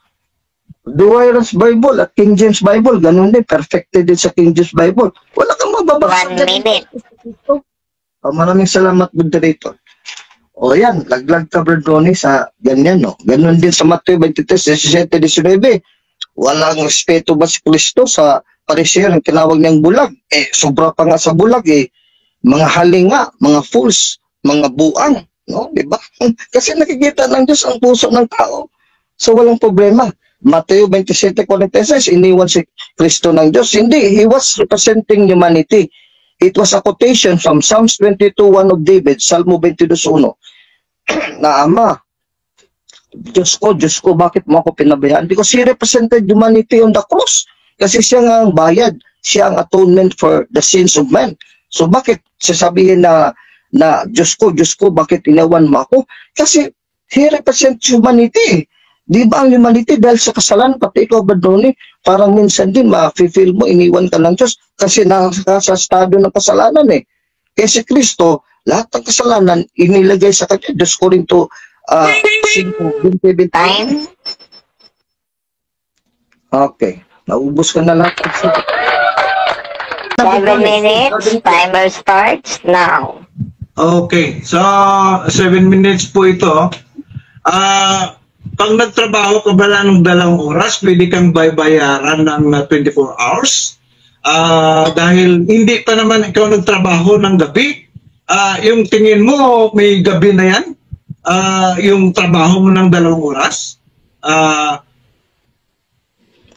Duwayras Bible at King James Bible, ganun din, perfected din sa King James Bible. Wala kang mababasa. 1 minute. Maraming salamat, moderator. O yan, laglag ka, Badroni, sa ganyan, no? Ganun din sa Mateo 23:17-19. Walang respeto ba si Kristo sa Pariseo ang tinawag niyang bulag? Eh, sobra pa nga sa bulag, eh. Mga halinga, mga fools, mga buang, no? Diba? Kasi nakikita ng Diyos ang puso ng tao. So, walang problema. Mateo 27:46, iniwan si Kristo ng Diyos. Hindi, he was representing humanity. It was a quotation from Psalms 22:1 of David, Salmo 22:1. Na Ama, Diyos ko, bakit mo ako pinabayaan? Because he represented humanity on the cross. Kasi siya nga ang bayad, siya ang atonement for the sins of man. So bakit sasabihin na Diyos ko, bakit inawan mo ako? Kasi he represents humanity. Di ba ang humanity dahil sa kasalanan, pati ikaw, Badroni, parang minsan din ma-feel mo, iniwan ka ng Diyos kasi nasa estado ng kasalanan eh. Kaya si Kristo, lahat ng kasalanan, inilagay sa kanya, Diyos ko rin to, 5:20. Time. Okay, naubos ka na lahat. 7 minutes. Timer starts now. Okay, so 7 minutes po ito. Pag nagtrabaho ka ba ng 2 oras, pwede kang bayaran ng 24 hours. Dahil hindi pa naman ikaw nagtrabaho ng gabi. Yung tingin mo, may gabi na yan. Yung trabaho mo ng 2 oras.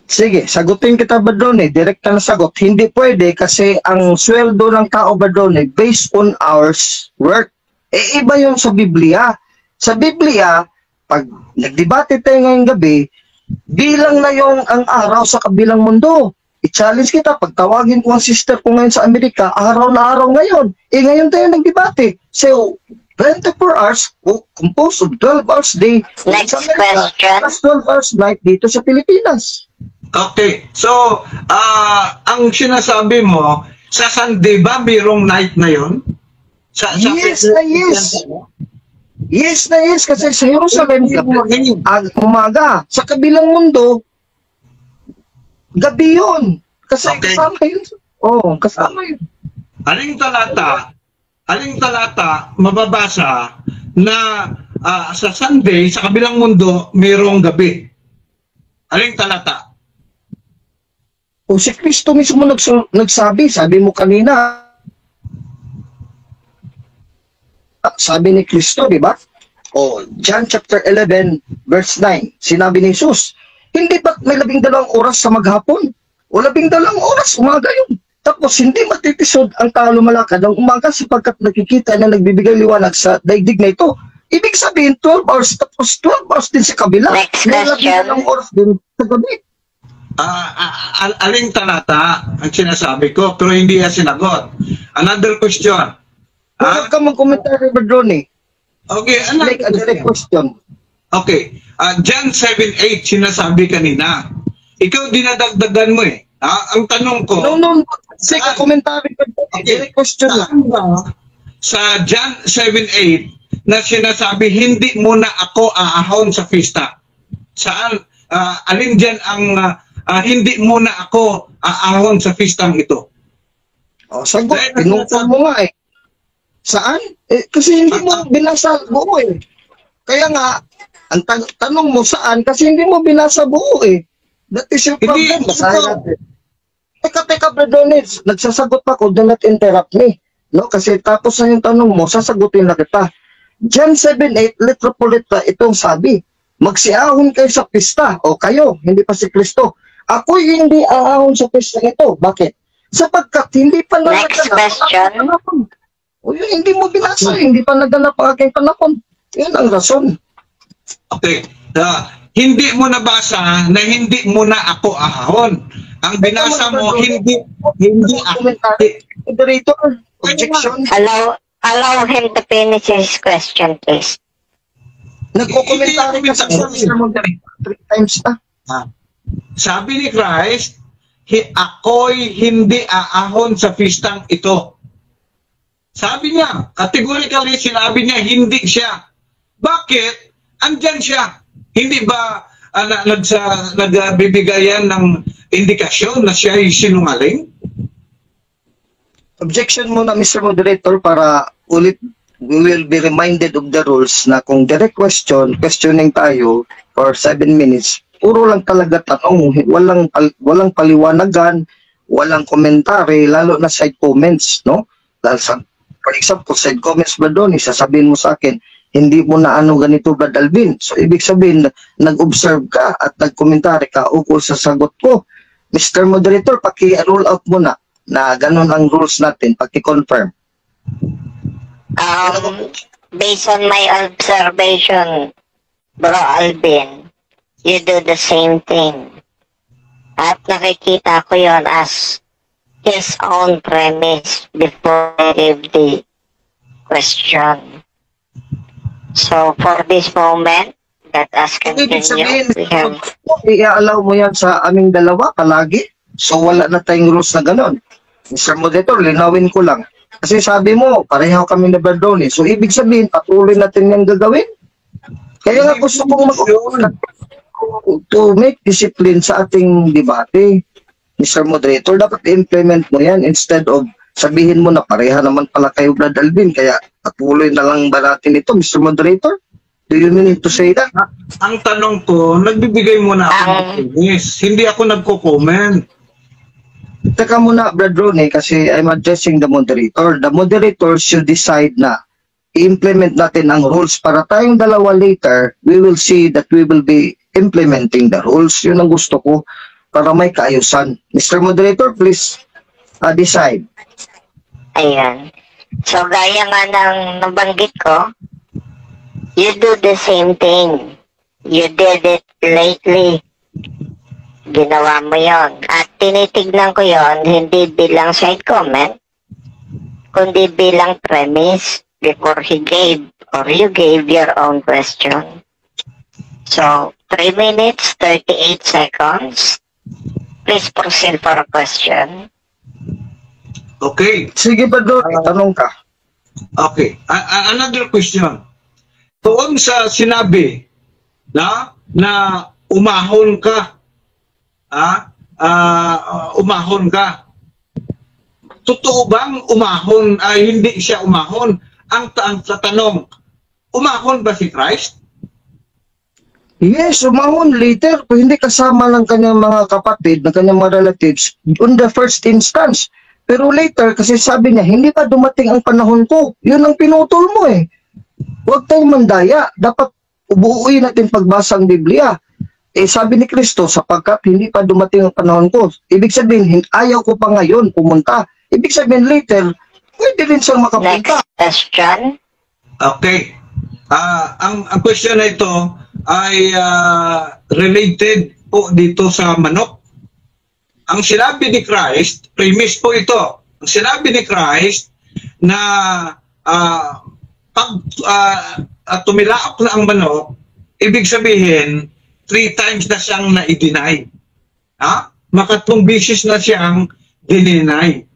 Sige, sagutin kita, Badroni. Direkta na sagot. Hindi pwede kasi ang sweldo ng tao, Badroni, based on hours work. Eh, iba yun sa Biblia. Sa Biblia, pag nagdebate tayo ngayong gabi, bilang na yung ang araw sa kabilang mundo. I-challenge kita, pagtawagin ko ang sister ko ngayon sa Amerika, araw na araw ngayon. Eh ngayon tayo nagdebate. So, 24 hours, composed of 12 hours day. Next sa Amerika, question. plus 12 hours night dito sa Pilipinas. Okay, so ang sinasabi mo, sa Sunday ba mayroong night na yon? Yes na yes. Yes na yes, kasi sa Jerusalem, umaga. Sa kabilang mundo, gabi yun. Kasi Okay. kasama yun. Oo, kasama yun. Aling talata mababasa na sa Sunday, sa kabilang mundo, mayroong gabi? Aling talata? O si Kristo mismo nagsabi, sabi mo kanina, sabi ni Kristo, di ba? O John chapter 11, verse 9, sinabi ni Jesus, hindi ba may 12 oras sa maghapon? O 12 oras, umaga yun. Tapos hindi matitisod ang tao lumalakad ng umaga sapagkat nakikita na nagbibigay liwanag sa daigdig na ito. Ibig sabihin, 12 hours, tapos 12 hours din sa kabila. Next May question. 12 oras din sa gabi. Aling talata ang sinasabi ko, pero hindi yan sinagot. Another question. Huwag ka mag-komentary, Brad Ronnie. Okay, Make a direct question. Okay, John 7:8 sinasabi kanina. Ikaw dinadagdagan mo eh. Ang tanong ko, No. Sige, komentary ka. Direct question lang. saan ba sa John 7:8 na sinasabi, hindi muna ako aahon sa pista? Saan? Alin dyan ang hindi muna ako aahon sa pistang ito? O, sagot. Pinutol mo nga eh. Saan? Kasi hindi mo binasa buo eh. Kaya nga, ang tanong mo saan? Kasi hindi mo binasa buo eh. That is your problem. Basahin natin. Teka, Brad Ronnie, nagsasagot ako, do not interrupt me. No? Kasi tapos na yung tanong mo, sasagutin na kita. John 7:8, letra itong sabi, magsiahon kayo sa pista, o kayo, hindi pa si Kristo. Ako'y hindi aahon sa pista ito. Bakit? Sapagkat hindi pa Next question. O yun, hindi mo binasa, hindi pa naganap ang aking panahon. Yan ang rason. Okay. Hindi mo nabasa na hindi mo na ako ahon. Ang binasa mo, hindi ako. Moderator, objection. Allow him to finish his question, please. Nagko-komentary ka sa Mr. Moderator 3 times na. Sabi ni Christ, ako'y hindi aahon sa pistang ito. Sabi niya, categorically sinabi niya, hindi siya. Bakit? Andyan siya. Hindi ba nagbibigayan ng indikasyon na siya ay sinungaling? Objection muna, Mr. Moderator, para ulit we will be reminded of the rules na kung direct questioning tayo for 7 minutes, puro lang talaga tanong, walang paliwanagan, walang komentary, lalo na side comments, no? Dahil sa, for example, side comments ba doon, sasabihin mo sa akin, hindi mo na ano ganito, Brad Alvin. So, ibig sabihin, nag-observe ka at nag-komentary ka ukol sa sagot ko. Mr. Moderator, paki-roll out mo na ganun ang rules natin, paki-confirm. Based on my observation, Bro Alvin, you do the same thing. At nakikita ko yon as his own premise before I gave the question. So, for this moment, let us continue. We have... I-allow mo yan sa aming dalawa palagi. So, wala na tayong rules na gano'n. Mr. Moderator, linawin ko lang. Kasi sabi mo, pareho kami na Brad Ronnie. So, ibig sabihin, patuloy natin yung gagawin. Kaya nga gusto kong to make discipline sa ating debate. Mr. Moderator, dapat i-implement mo yan instead of sabihin mo na pareha naman pala kayo, Brad Alvin, kaya patuloy na lang ba natin ito, Mr. Moderator? Do you mean to say that? Ang tanong ko, nagbibigay mo na ako ng finish. Hindi ako nagko-comment. Teka muna, Brad Ronnie, kasi I'm addressing the moderator. The moderator should decide na i-implement natin ang rules para tayong dalawa later, we will see that we will be implementing the rules. Yun ang gusto ko para may kaayusan. Mr. Moderator, please decide. Ayan. So, gaya nga ng nabanggit ko, you do the same thing. You did it lately. Ginawa mo yon. At tinitignan ko yon hindi bilang side comment, kundi bilang premise before he gave or you gave your own question. So, 3 minutes, 38 seconds. Please proceed for a question. Okay. Sige, Brad Ronnie, tanong ka. Okay. Another question. Doon sa sinabi na umahon ka, umahon ka. Totoo bang umahon, hindi siya umahon? Ang tanong, umahon ba si Christ? Yes, umahon later, pero hindi kasama ng kanyang mga kapatid, ng kanyang mga relatives, on the first instance. Pero later, kasi sabi niya, hindi pa dumating ang panahon ko. Yun ang pinutol mo eh. Huwag tayong mandaya. Dapat ubuuin natin pagbasa ng Biblia. Eh sabi ni Kristo, sapagkat hindi pa dumating ang panahon ko. Ibig sabihin, ayaw ko pa ngayon pumunta. Ibig sabihin later, pwede rin siyang makapunta. Next question. Okay. Ang question na ito ay related po dito sa manok. Ang sinabi ni Christ, premise po ito. Ang sinabi ni Christ na pag tumilaok na ang manok, ibig sabihin 3 times na siyang na-deny. Makatlong beses na siyang dininay.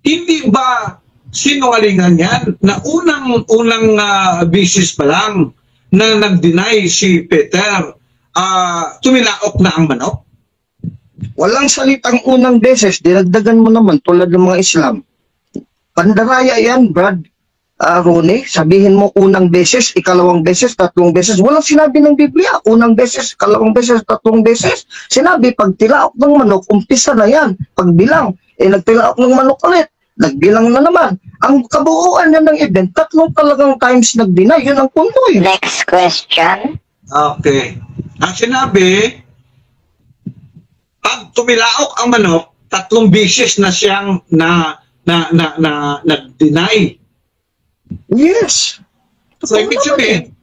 Hindi ba sinungalingan yan na unang beses pa lang na nag-deny si Peter, tumilaok na ang manok? Walang salitang unang beses, dinagdagan mo naman tulad ng mga Islam. Pandaraya yan, Brad. Ronnie, sabihin mo unang beses, ikalawang beses, tatlong beses. Walang sinabi ng Biblia, unang beses, ikalawang beses, tatlong beses. Sinabi, pag tilaok ng manok, umpisa na yan. Pagbilang, nagtilaok ng manok ulit. Nagbilang na naman. Ang kabuuan yan ng event, tatlong talagang times nag-deny. Yun ang punto eh. Next question. Okay. Ang sinabi, pag tumilaok ang manok, 3 beses na siyang nag-deny. Yes. So, ibig sabihin,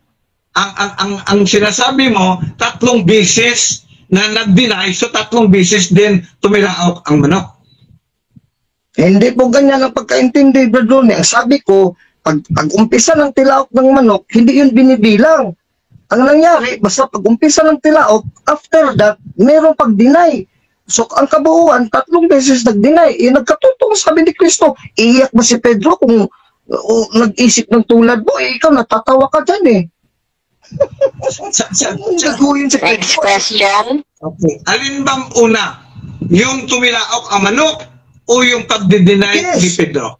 ang sinasabi mo, 3 beses na nag-deny, so 3 beses din tumilaok ang manok. Hindi po ganyan ang pagkaintindi, Brad Ronnie. Ang sabi ko, pag umpisa ng tilaok ng manok, hindi yun binibilang. Ang nangyari, basta pag umpisa ng tilaok, after that, mayroong pag-deny. So, ang kabuuan, 3 beses nag-deny. Nagkatutong sabi ni Kristo, iiyak ba si Pedro kung nag-isip ng tulad mo? Ikaw, natatawa ka dyan eh. Next question. Okay. Alin bang una? Yung tumilaok ang manok o yung pag-deny ni Pedro?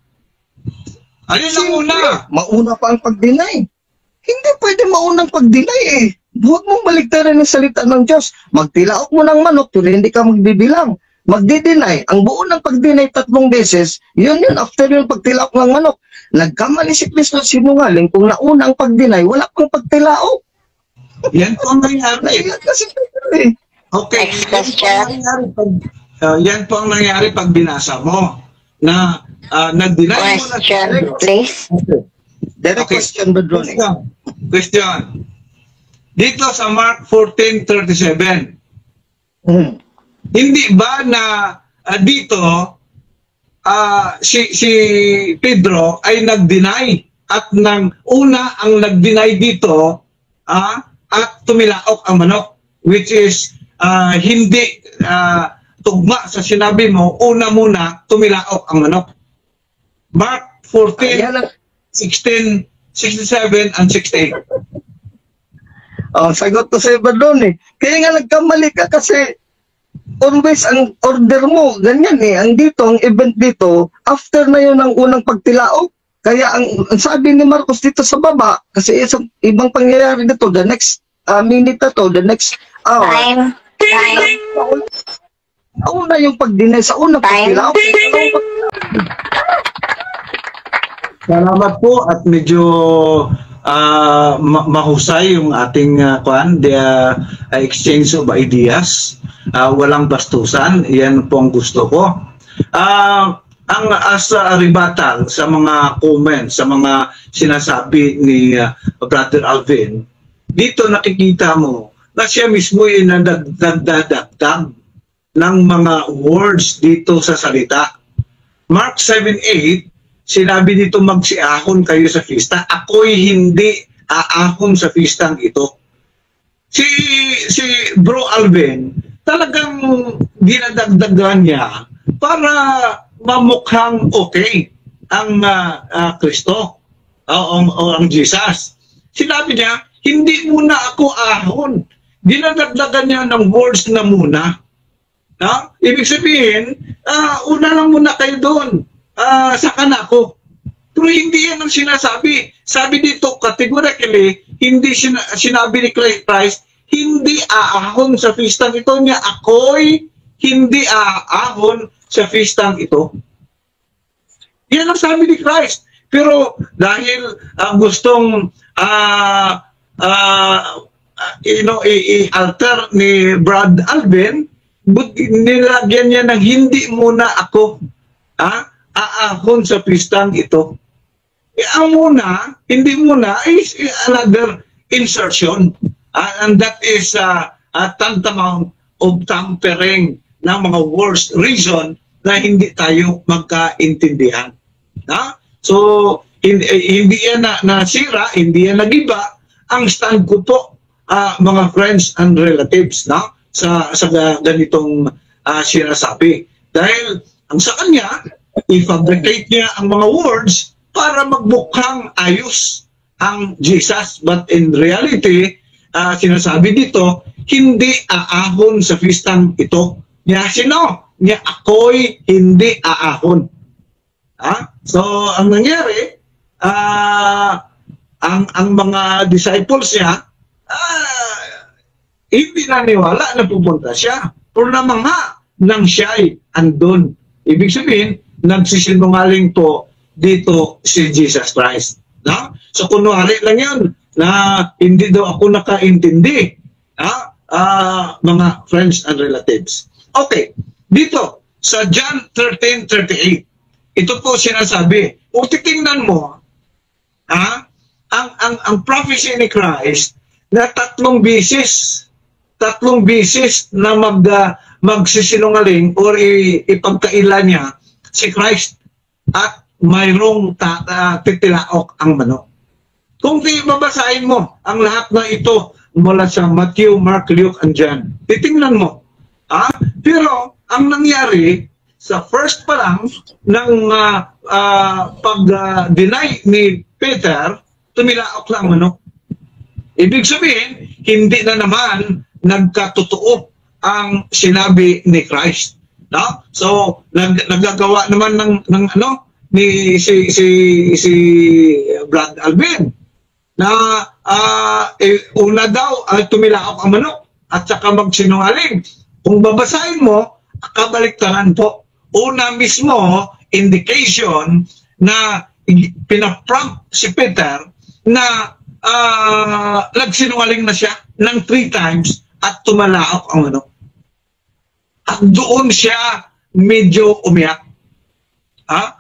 Alin ang una? Mauna pa ang pag-deny. Hindi pwede maunang pag-deny eh. Huwag mong baliktarin ang salita ng Diyos. Magtilaok mo ng manok, pero hindi ka magbibilang. Magdi-deny. Ang buo ng pag-deny 3 beses, yun after yung pagtilaok ng manok. Nagkamali si Kristo sinungaling kung nauna ang pag-deny, wala pang pagtilaok. Yan po ang nangyari. Naiyak kasi Pedro eh. Okay. Next question. Yan po ang nangyari pag binasa mo na nag-deny mo na. Question, please. Direct question, Brad Ronnie. Question. Dito sa Mark 14:37, hindi ba na dito si Pedro ay nag-deny at nang una ang nag-deny dito at tumilaok ang manok, which is hindi tugma sa sinabi mo, una muna tumilaok ang manok. Mark 14:16, 67 and 68. Sagot ko sa iba doon eh. Kaya nga nagkamali ka kasi always ang order mo, ganyan eh. Ang dito, ang event dito, after na yun ang unang pagtilaok. Kaya ang sabi ni Marcos dito sa baba, kasi isang ibang pangyayari dito, the next minute na to, the next hour. Time. Una yung pag-deny sa unang pagtilaok. Salamat po at medyo mahusay yung ating exchange of ideas. Walang bastusan. Yan po ang gusto ko. Ang as a rebuttal sa mga comments, sa mga sinasabi ni Brother Alvin, dito nakikita mo na siya mismo ay nagdadagdag ng mga words dito sa salita. Mark 7:8, sinabi dito, magsiahon kayo sa pista. Ako'y hindi aahon sa pistang ito. Si Bro Alvin, talagang ginadagdagan niya para mamukhang okay ang Kristo o ang Jesus. Sinabi niya, hindi muna ako ahon. Dinadagdagan niya ng words na muna. Ibig sabihin, una lang muna kayo doon. Saka na ako. Pero hindi yan ang sinasabi. Sabi dito, categorically, hindi sinabi ni Christ, hindi aahon sa feastang ito niya. Ako'y hindi aahon sa feastang ito. Yan ang sabi ni Christ. Pero dahil gustong i-alter ni Brad Alvin, nilagyan niya ng hindi muna ako aahon sa pistang ito. Ang muna, hindi muna, is another insertion. And that is tantamount of tampering ng mga words, reason na hindi tayo magkaintindihan. So, hindi yan nasira, hindi yan nagiba ang stand ko po, mga friends and relatives, sa ganitong sinasabi. Dahil ang sa kanya, i-fabricate niya ang mga words para magbukhang ayos ang Jesus. But in reality, sinasabi dito, hindi aahon sa feastang ito. Niya sino? Niya ako'y hindi aahon. So, ang nangyari, ang mga disciples niya, hindi naniwala na pupunta siya. Pero naman nga, nang siya'y andun. Ibig sabihin, nagsisinungaling po dito si Jesus Christ. So, kunwari lang yan, na hindi daw ako nakaintindi. Mga friends and relatives. Okay, dito, sa John 13:38, ito po sinasabi, kung titingnan mo, ang prophecy ni Christ na tatlong bisis na magsisinungaling or ipagkaila niya si Christ at mayroong titilaok ang manok. Kung babasahin mo ang lahat na ito mula sa Matthew, Mark, Luke, and John, titingnan mo. Pero ang nangyari sa first pa lang ng pag-deny ni Peter, tumilaok lang manok. Ibig sabihin, hindi na naman nagkatotoo ang sinabi ni Christ. So, nagagawa naman ng ni si Brad Alvin na una daw ay tumilaok ang manok at saka magsinungaling. Kung babasahin mo, kabaliktaran po. Una mismo, indication na pinaprompt si Peter na nagsinungaling na siya ng 3 times at tumalaok ang manok. At doon siya medyo umiyak.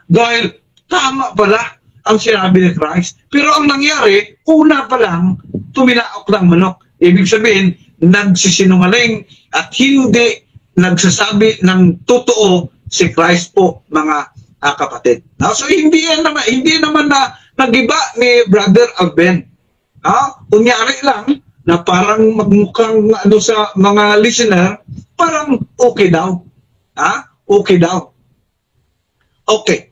Dahil tama pala ang sinabi ni Christ. Pero ang nangyari, una pa lang, tumilaok ng manok. Ibig sabihin, nagsisinungaling at hindi nagsasabi ng totoo si Christ po, mga kapatid. So hindi naman na nagiba ni Brother Alvin. Kunyari lang na parang magmukhang sa mga listener, parang okay daw. Okay daw. Okay.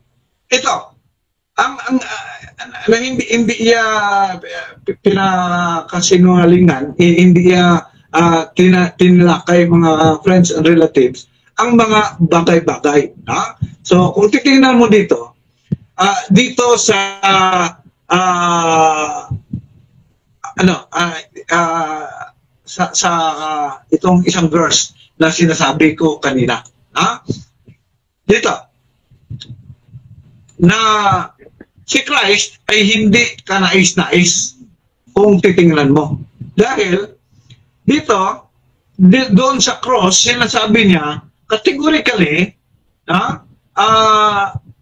Ito, ang hindi iya pinakasinungalingan, hindi iya tinilakay mga friends and relatives ang mga bagay-bagay. So, kung titingnan mo dito, dito sa itong isang verse na sinasabi ko kanina. Dito, na si Christ ay hindi kanais-nais kung titingnan mo. Dahil dito, doon sa cross, sinasabi niya, categorically,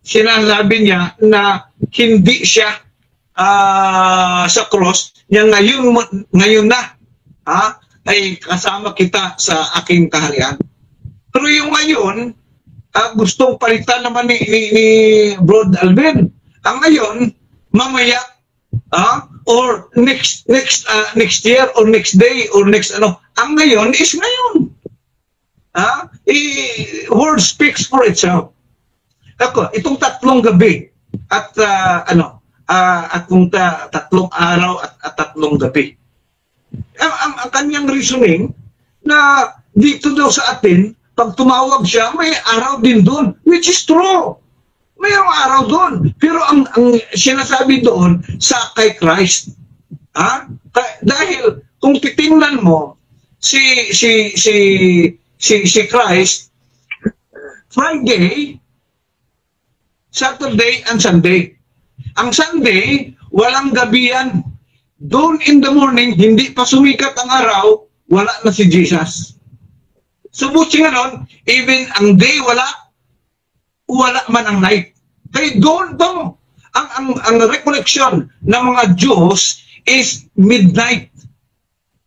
sinasabi niya na hindi siya sa cross, niya ngayon na, ay kasama kita sa aking kaharian. Pero yung ngayon, gustong palitan naman ni Brad Alvin. Ang ngayon, mamaya, or next year or next day or next ang ngayon is ngayon. Word speaks for itself. Itong 3 gabi at tatlong araw at 3 gabi. Ang kanyang reasoning na dito daw sa atin, pag tumawag siya, may araw din doon, which is true. Mayroong araw doon. Pero ang sinasabi doon sa kay Christ, dahil kung titingnan mo si Christ, Friday, Saturday, and Sunday. Ang Sunday, walang gabi yan. Doon in the morning, hindi pa sumikat ang araw, wala na si Jesus. Subuti nga nun, even ang day wala man ang night. Kaya doon to, ang recollection ng mga Jews is midnight.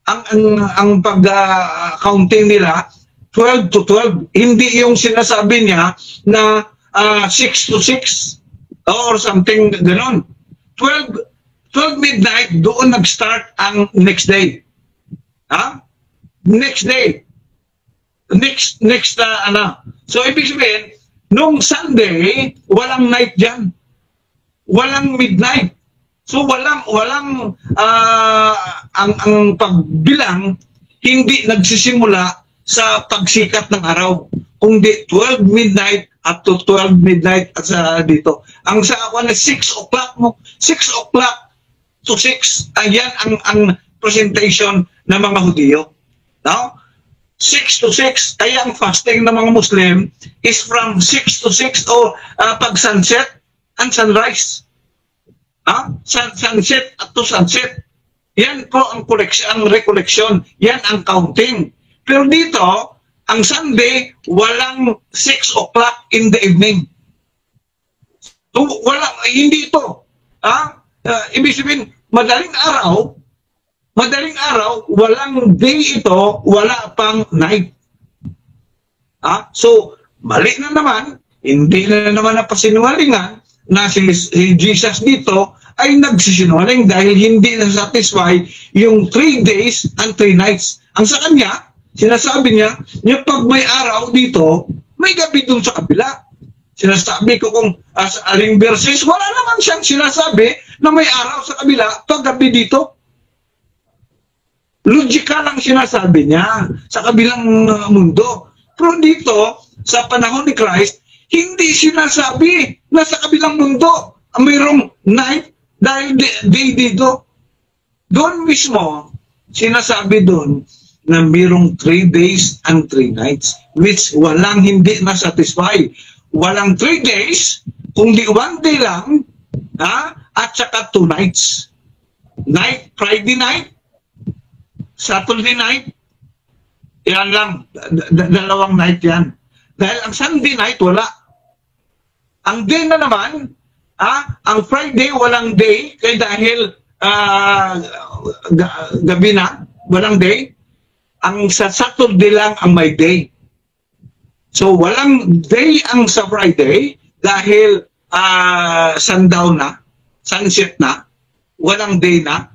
Ang pag-counting nila, 12 to 12. Hindi yung sinasabi niya na 6 to 6 or something ganon. 12 midnight, doon nag-start ang next day. Next day. Next So, ibig sabihin, nung Sunday, walang night dyan. Walang midnight. So, walang ang pagbilang, hindi nagsisimula sa pagsikat ng araw. Kundi 12 midnight up to 12 midnight at sa dito. Ang sa ako na 6 o'clock mo, 6 o'clock to 6, ayan ang presentation ng mga Hudyo. Now, 6 to 6, kaya ang fasting ng mga Muslim is from 6 to 6 o pag sunset and sunrise. Sunset at to sunset. Yan po ang recollection. Yan ang counting. Pero dito, ang Sunday, walang 6 o'clock in the evening. So, hindi ito. Ibig sabihin, madaling araw, walang day ito, wala pang night. So, mali na naman, hindi na naman napasinungalingan na si Jesus dito ay nagsisinungaling dahil hindi na-satisfy yung 3 days and 3 nights. Ang sa kanya, sinasabi niya, pag may araw dito, may gabi dun sa kabila. Sinasabi ko kung sa aling verses, wala naman siyang sinasabi na may araw sa kabila, pag gabi dito. Logical lang sinasabi niya sa kabilang mundo. Pero dito, sa panahon ni Christ, hindi sinasabi na sa kabilang mundo mayroong night dahil day dito. Doon mismo, sinasabi doon na mayroong 3 days and 3 nights, which walang hindi na-satisfy. Walang 3 days, kundi 1 day lang, at saka 2 nights. Friday night, Saturday night, yan lang, dalawang night yan. Dahil ang Sunday night, wala. Ang day na naman, ang Friday, walang day, kaya dahil gabi na, walang day. Ang sa Saturday lang ang may day. So, walang day ang sa Friday dahil sundown na, sunset na, walang day na.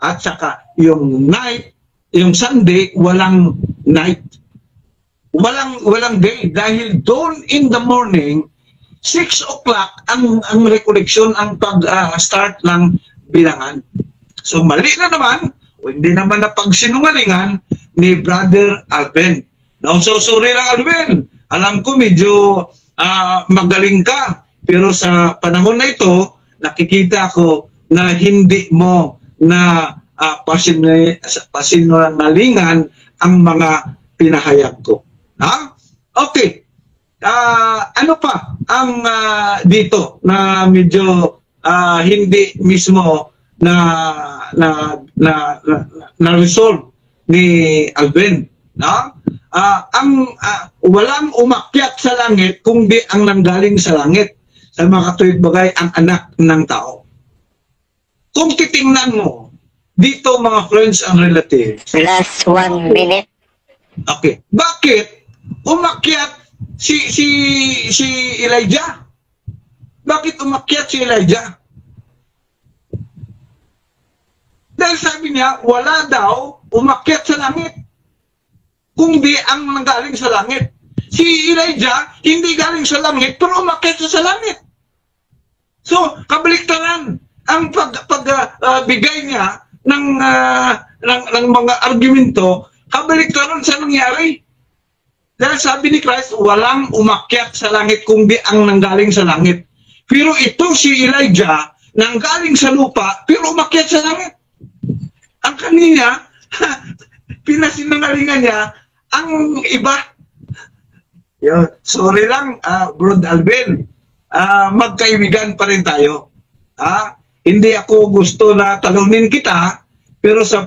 At saka yung night, yung Sunday, walang night. Walang day dahil doon in the morning, 6 o'clock ang recollection, ang pag-start ng bilangan. So, mali na naman, hindi naman na pagsinungalingan ni Brother Alvin. No, so sorry lang Alvin. Alam ko medyo magaling ka. Pero sa panahon na ito, nakikita ko na hindi mo na pasinungalingan ang mga pinahayag ko. Okay. Ano pa ang dito na medyo hindi mismo na resolve ni Alvin, walang umakyat sa langit kundi ang nanggaling sa langit, sa mga katuwid bagay ang anak ng tao. Kung titingnan mo dito mga friends and relatives, last 1 minute. Okay, bakit umakyat si Elijah? Bakit umakyat si Elijah? Dahil sabi niya, wala daw umakyat sa langit, kundi ang nanggaling sa langit. Si Elijah, hindi galing sa langit, pero umakyat sa langit. So, kabaliktaran ang pagbigay niya ng mga argumento, kabaliktaran sa nangyari. Dahil sabi ni Christ, walang umakyat sa langit kundi ang nanggaling sa langit. Pero ito si Elijah, nanggaling sa lupa, pero umakyat sa langit. Ang kanina, pinasinungalingan niya, ang iba. Sorry lang, Bro Alvin. Magkaibigan pa rin tayo. Hindi ako gusto na talunin kita, pero sa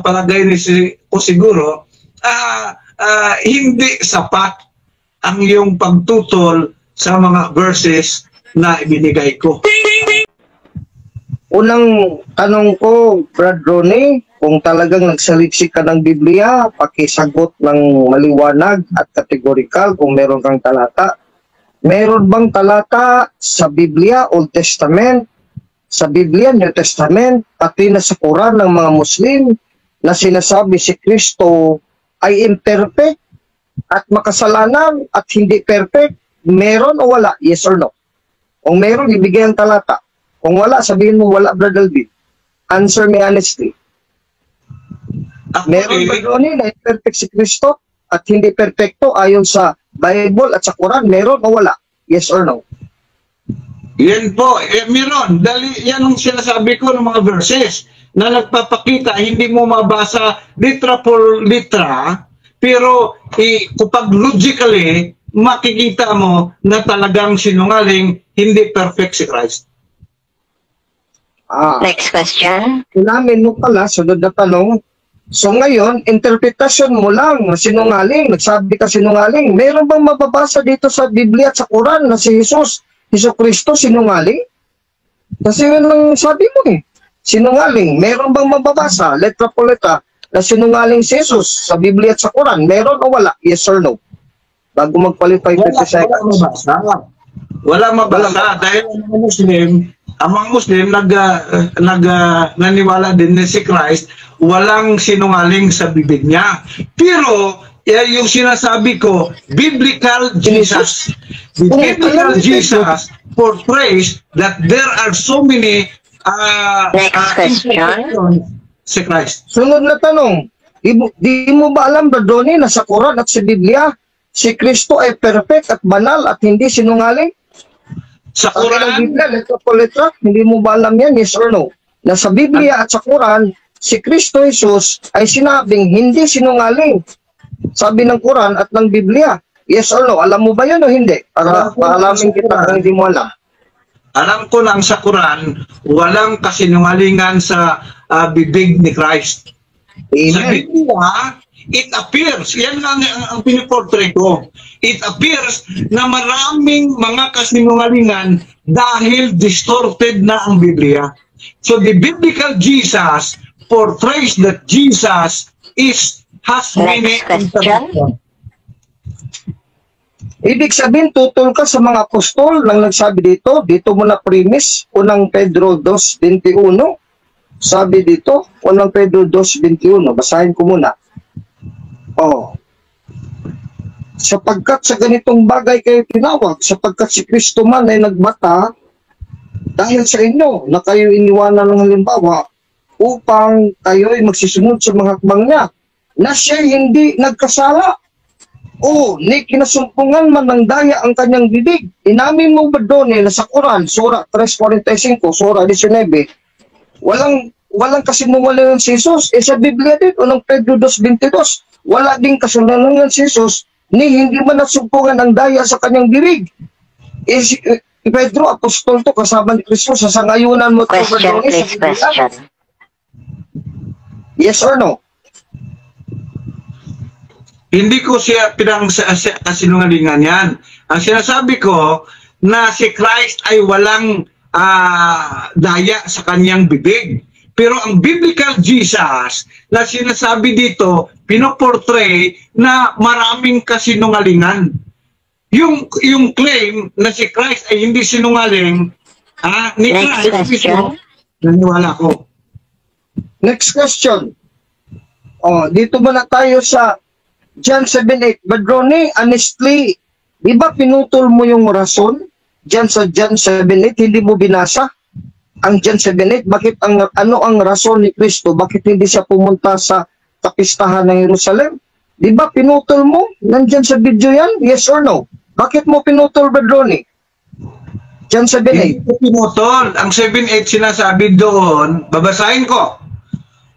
palagay ko siguro, hindi sapat ang iyong pagtutol sa mga verses na ibinigay ko. Unang tanong ko, Brad Ronnie, kung talagang nagsaliksik ka ng Biblia, pakisagot ng maliwanag at kategorikal kung meron kang talata. Meron bang talata sa Biblia, Old Testament, sa Biblia, New Testament, pati na sa Quran ng mga Muslim na sinasabi si Kristo ay imperfect at makasalanan at hindi perfect? Meron o wala? Yes or no? Kung meron, ibigay ang talata. Kung wala, sabihin mo wala, Brad Alvin. Answer me honestly. Meron ba doon na imperfect si Kristo at hindi perfecto ayon sa Bible at sa Quran? Meron o wala? Yes or no? Yan po, meron. Dahil yan ang sinasabi ko ng mga verses na nagpapakita, hindi mo mabasa litra por litra, pero kapag logically, makikita mo na talagang sinungaling, hindi perfect si Christ. Next question. Namin mo pala, sunod na tanong. So ngayon, interpretasyon mo lang na sinungaling, nagsabi ka sinungaling. Meron bang mababasa dito sa Biblia at sa Quran na si Hesus Kristo sinungaling? Kasi yun ang sabi mo eh. Sinungaling. Meron bang mababasa, letra po letra, na sinungaling si Jesus sa Biblia at sa Quran? Meron o wala? Yes or no? Bago mag-qualify 50 seconds. Wala mabasa. Dahil ang mga Muslim naniwala din na si Christ, walang sinungaling sa bibig niya. Pero, yung sinasabi ko, Biblical Jesus. The Biblical Jesus portrays that there are so many Next question. Si Christ. Sunod na tanong. Di mo ba alam, Bradoni, na sa Quran at sa Biblia, si Kristo ay perfect at banal at hindi sinungaling? Sa Ang Quran, Biblia, letra po letra, hindi mo ba alam yan? Yes or no? Na sa Biblia at sa Quran, si Kristo Jesus ay sinabing hindi sinungaling. Sabi ng Quran at ng Biblia. Yes or no? Alam mo ba yun o hindi? Para paalamin kita kung hindi mo alam. alam ko lang sa Quran, walang kasinungalingan sa bibig ni Christ. Amen. Sa Biblia, it appears, yan lang ang piniportray ko, it appears na maraming mga kasinungalingan dahil distorted na ang Biblia. So the biblical Jesus portrays that Jesus has many question. Ibig sabihin, tutol ka sa mga apostol nang nagsabi dito. Dito mo na premise, unang Pedro 2:21. Sabi dito, unang Pedro 2:21. Basahin ko muna. Sapagkat sa ganitong bagay kayo tinawag, sapagkat si Kristo man ay nagbata dahil sa inyo na kayo iniwanan ng halimbawa upang kayo ay magsisunod sa mga hakbang niya na siya hindi nagkasala. Ni kinasumpungan man ng daya ang kanyang bibig. Inamin mo ba doon na sa Quran, Surah 3:45, Surah 19, walang kasinungalingan si Jesus. Sa Biblia din, unang Pedro 2:22, wala din kasinungalingan si Jesus, ni hindi man nasumpungan ng daya sa kanyang bibig. Si Pedro, apostol to, kasama ni Kristo, sa sangayunan mo. Question, please, question. Yes or no? Hindi ko siya kasinungalingan yan. Ang sinasabi ko na si Christ ay walang daya sa kanyang bibig. Pero ang biblical Jesus na sinasabi dito, pinoportray na maraming kasinungalingan. Yung claim na si Christ ay hindi sinungaling, ni Next Christ, question. naniwala ko. Next question. Dito muna tayo sa John 7:8. But Ronnie, honestly, di ba pinutol mo yung rason dyan sa John 7:8? Hindi mo binasa ang John 7:8? Bakit ano ang rason ni Kristo? Bakit hindi siya pumunta sa kapistahan ng Jerusalem? Di ba pinutol mo? Nandyan sa video yan? Yes or no? Bakit mo pinutol, Brad Ronnie? Diyan sa Hindi binay. ko pinutol. Ang 7-8 sinasabi doon, babasahin ko.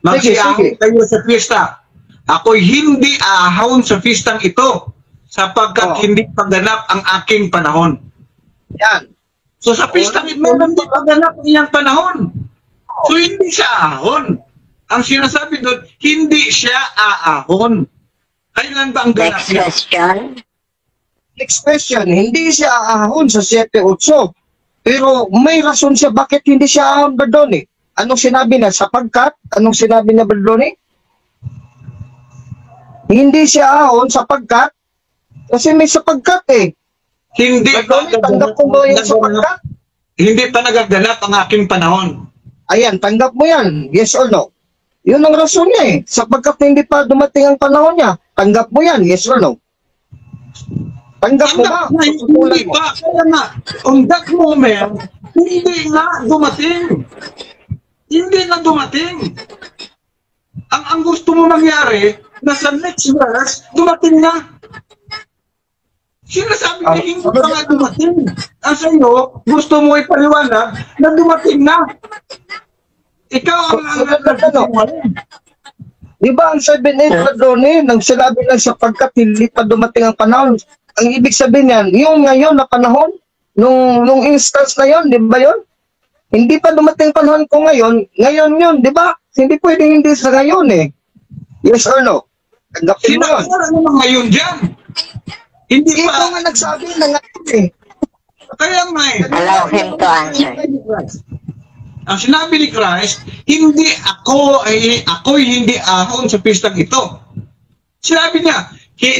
Magsiahon Sige. kayo sa pista. Ako'y hindi ahon sa pistang ito sapagkat Oh. hindi pagganap ang aking panahon. Yan. So sa pistang ito, hindi pagganap ang iyang panahon. So hindi siya ahon. Ang sinasabi doon, hindi siya aahon. Kailan ba ang ganap Next niya? question. Next question, hindi siya ahon sa 7-8. Pero may rason siya bakit hindi siya ahon, Brad Ronnie. Anong sinabi niya? Sapagkat? Anong sinabi niya, Brad Ronnie? Hindi siya ahon sapagkat? Kasi may sapagkat eh. Hindi Brad pa Ronnie, tanggap ko ba yung sapagkat? Hindi pa nagaganap ang aking panahon. Ayan, tanggap mo yan. Yes or no? Yun ang rason niya eh. Sapagkat hindi pa dumating ang panahon niya. Tanggap mo yan. Yes or no? Tanggap mo ba? Hindi pa. Kaya nga, on that moment, hindi nga dumating. Hindi na dumating. Ang gusto mo mangyari, na sa next verse, dumating na. Sinasabi niya, hindi pa nga dumating. Ang sa'yo, gusto mo ipaliwanag na dumating na. Ikaw ang Di ba ang 7-8 Brad Ronnie, nang sinabi lang sapagkat hindi pa dumating ang panahon, ang ibig sabihin yan, yung ngayon na panahon, nung instance na yon, di ba yon? Hindi pa dumating panahon ko ngayon yun, di ba? Hindi pwedeng hindi sa ngayon eh. Yes or no? Tanggapin mo yun. Sinakara naman ngayon dyan. Hindi Ikaw pa. nga nagsabi na ngayon eh. Kaya nga eh. Allow him to answer. Ang sinabi ni Christ, hindi ako'y hindi ahon sa pistang ito. Sinabi niya,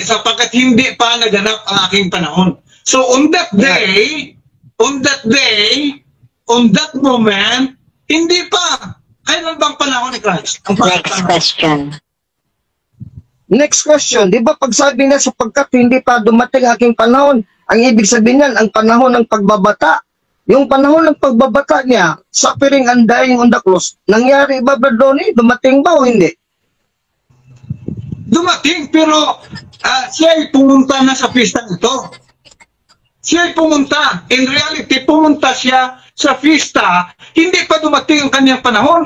sapagkat hindi pa naganap ang aking panahon. So on that day, on that moment, hindi pa. Kailan bang panahon ni Christ? Ang Next question. Next question, di ba pag sabi na sapagkat hindi pa dumating aking panahon, ang ibig sabihin niyan, ang panahon ng pagbabata. Yung panahon ng pagbabata niya, suffering and dying on the cross, nangyari ba, Brad Ronnie? Dumating ba o hindi? Dumating, pero siya ay pumunta na sa pistang ito. Siya ay pumunta. In reality, pumunta siya sa pista, hindi pa dumating ang kanyang panahon.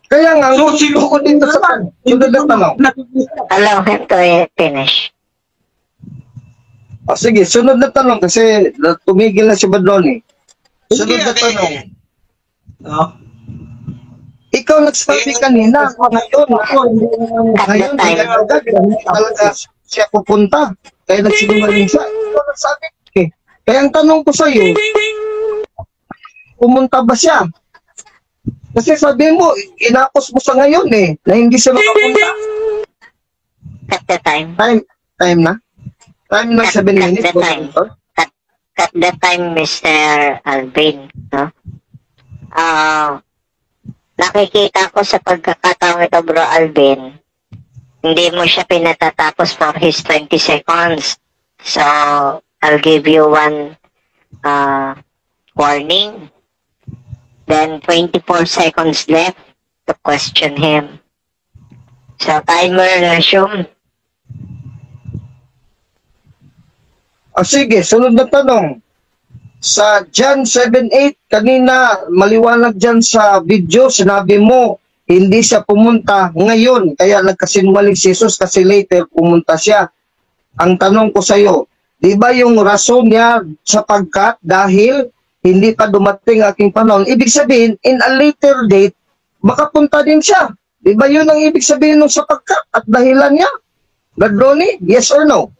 Kaya nga, So, sino ko dito sa sunod na tanong. Allow him to finish. Sige, sunod na tanong kasi tumigil na si Brad Ronnie. Sunod na tanong. Ikaw nagsabi kanina, ngayon, hindi talaga siya pupunta. Kaya nagsinungaling siya. Ikaw nagsabi eh. Kaya ang tanong ko sa iyo, pumunta ba siya? Kasi sabi mo, inapos mo sa ngayon eh, na hindi siya makapunta. Cut the time. Time na? Time na 7 minutes. Cut the time. Cut the time, Mr. Alvin. No? Nakikita ko sa pagkakataong ito, Bro Alvin, hindi mo siya pinatatapos for his 20 seconds. So, I'll give you one warning. Then, 24 seconds left to question him. So, timer resume. Sige, sunod na tanong. Sa John 7:8, kanina maliwanag dyan sa video, sinabi mo, hindi siya pumunta ngayon. Kaya nagkasinungaling si Jesus kasi later pumunta siya. Ang tanong ko sa iyo, di ba yung rason niya sapagkat dahil hindi pa dumating aking panahon, ibig sabihin, in a later date, baka punta din siya. Di ba yun ang ibig sabihin ng sapagkat at dahilan niya? Brad Ronnie, yes or no?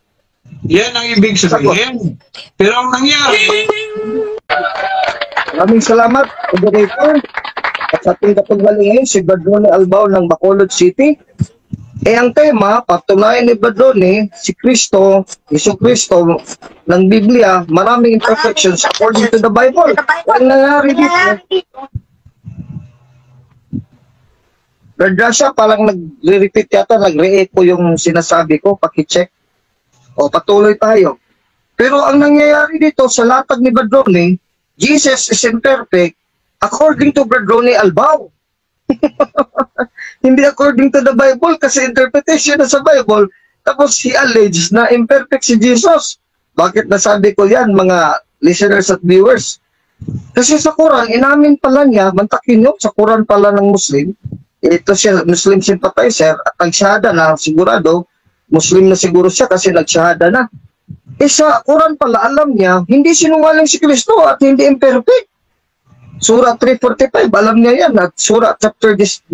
Yan ang ibig sabihin. Pero ang nangyari, Maraming salamat, Moderator. At sa ating kapagalingan, si Brad Ronnie Albao ng Bacolod City. Ang tema, patunayan ni Brad Ronnie, si Kristo, Yesu Kristo ng Biblia, maraming imperfections according to the Bible. Ang nangyari dito, Brad Rasha, parang nagre-repeat yata, nagre-echo yung sinasabi ko, pakicheck. O, patuloy tayo. Pero ang nangyayari dito sa latag ni Brad Ronnie, Jesus is imperfect according to Brad Ronnie Albao. Hindi according to the Bible kasi interpretation na sa Bible. Tapos he alleges na imperfect si Jesus. Bakit nasabi ko yan, mga listeners at viewers? Kasi sa Quran, inamin pala niya, mantakin nyo, sa Quran pala ng Muslim, ito siya, Muslim sympathizer, at nagsyahada na, sigurado, Muslim na siguro siya kasi nagsyahada na. Sa Quran pala, alam niya, hindi sinungaling si Kristo at hindi imperfect. Surah 345, alam niya yan. At Surah chapter 19,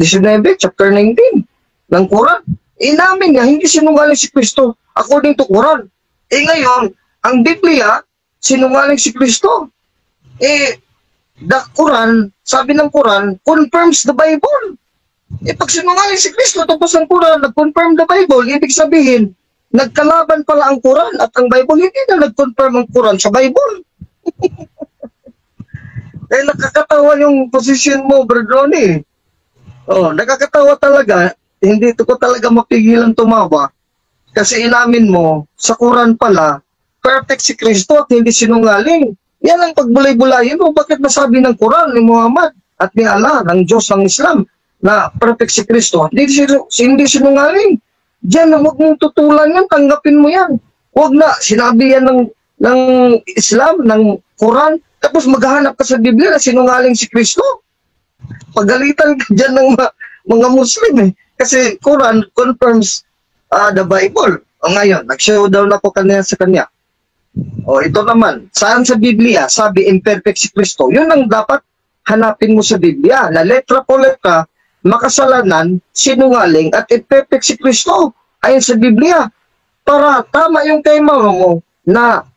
chapter 19 ng Quran. Inamin niya, hindi sinungaling si Kristo according to Quran. Ngayon, ang Biblia, sinungaling si Kristo. The Quran, sabi ng Quran, confirms the Bible. Pag sinungaling si Kristo, tapos ang Quran, nag-confirm the Bible, ibig sabihin, nagkalaban pala ang Quran at ang Bible, hindi na nag-confirm ang Quran sa Bible. Nakakatawa yung position mo, Brother Ronnie. Nakakatawa talaga. Hindi ko talaga mapigilan tumawa. Kasi inamin mo, sa Quran pala, perfect si Kristo at hindi sinungaling. Yan ang pagbulay-bulayin mo. Bakit nasabi ng Quran ni Muhammad at ni Allah, ng Diyos ng Islam, na perfect si Kristo at hindi sinungaling? Diyan, huwag mong tutulan yan, tanggapin mo yan. Huwag na, sinabi yan ng Islam, ng Quran, tapos maghahanap ka sa Biblia na sinungaling si Kristo. Pagalitan ka dyan ng mga Muslim eh. Kasi Quran confirms the Bible. Ngayon, nag-showdown ako kanina sa kanya. Ito naman, saan sa Biblia sabi imperfect si Kristo? Yun ang dapat hanapin mo sa Biblia. Na letra po letra, makasalanan, sinungaling, at imperfect si Kristo ayon sa Biblia. Para tama yung tema mo na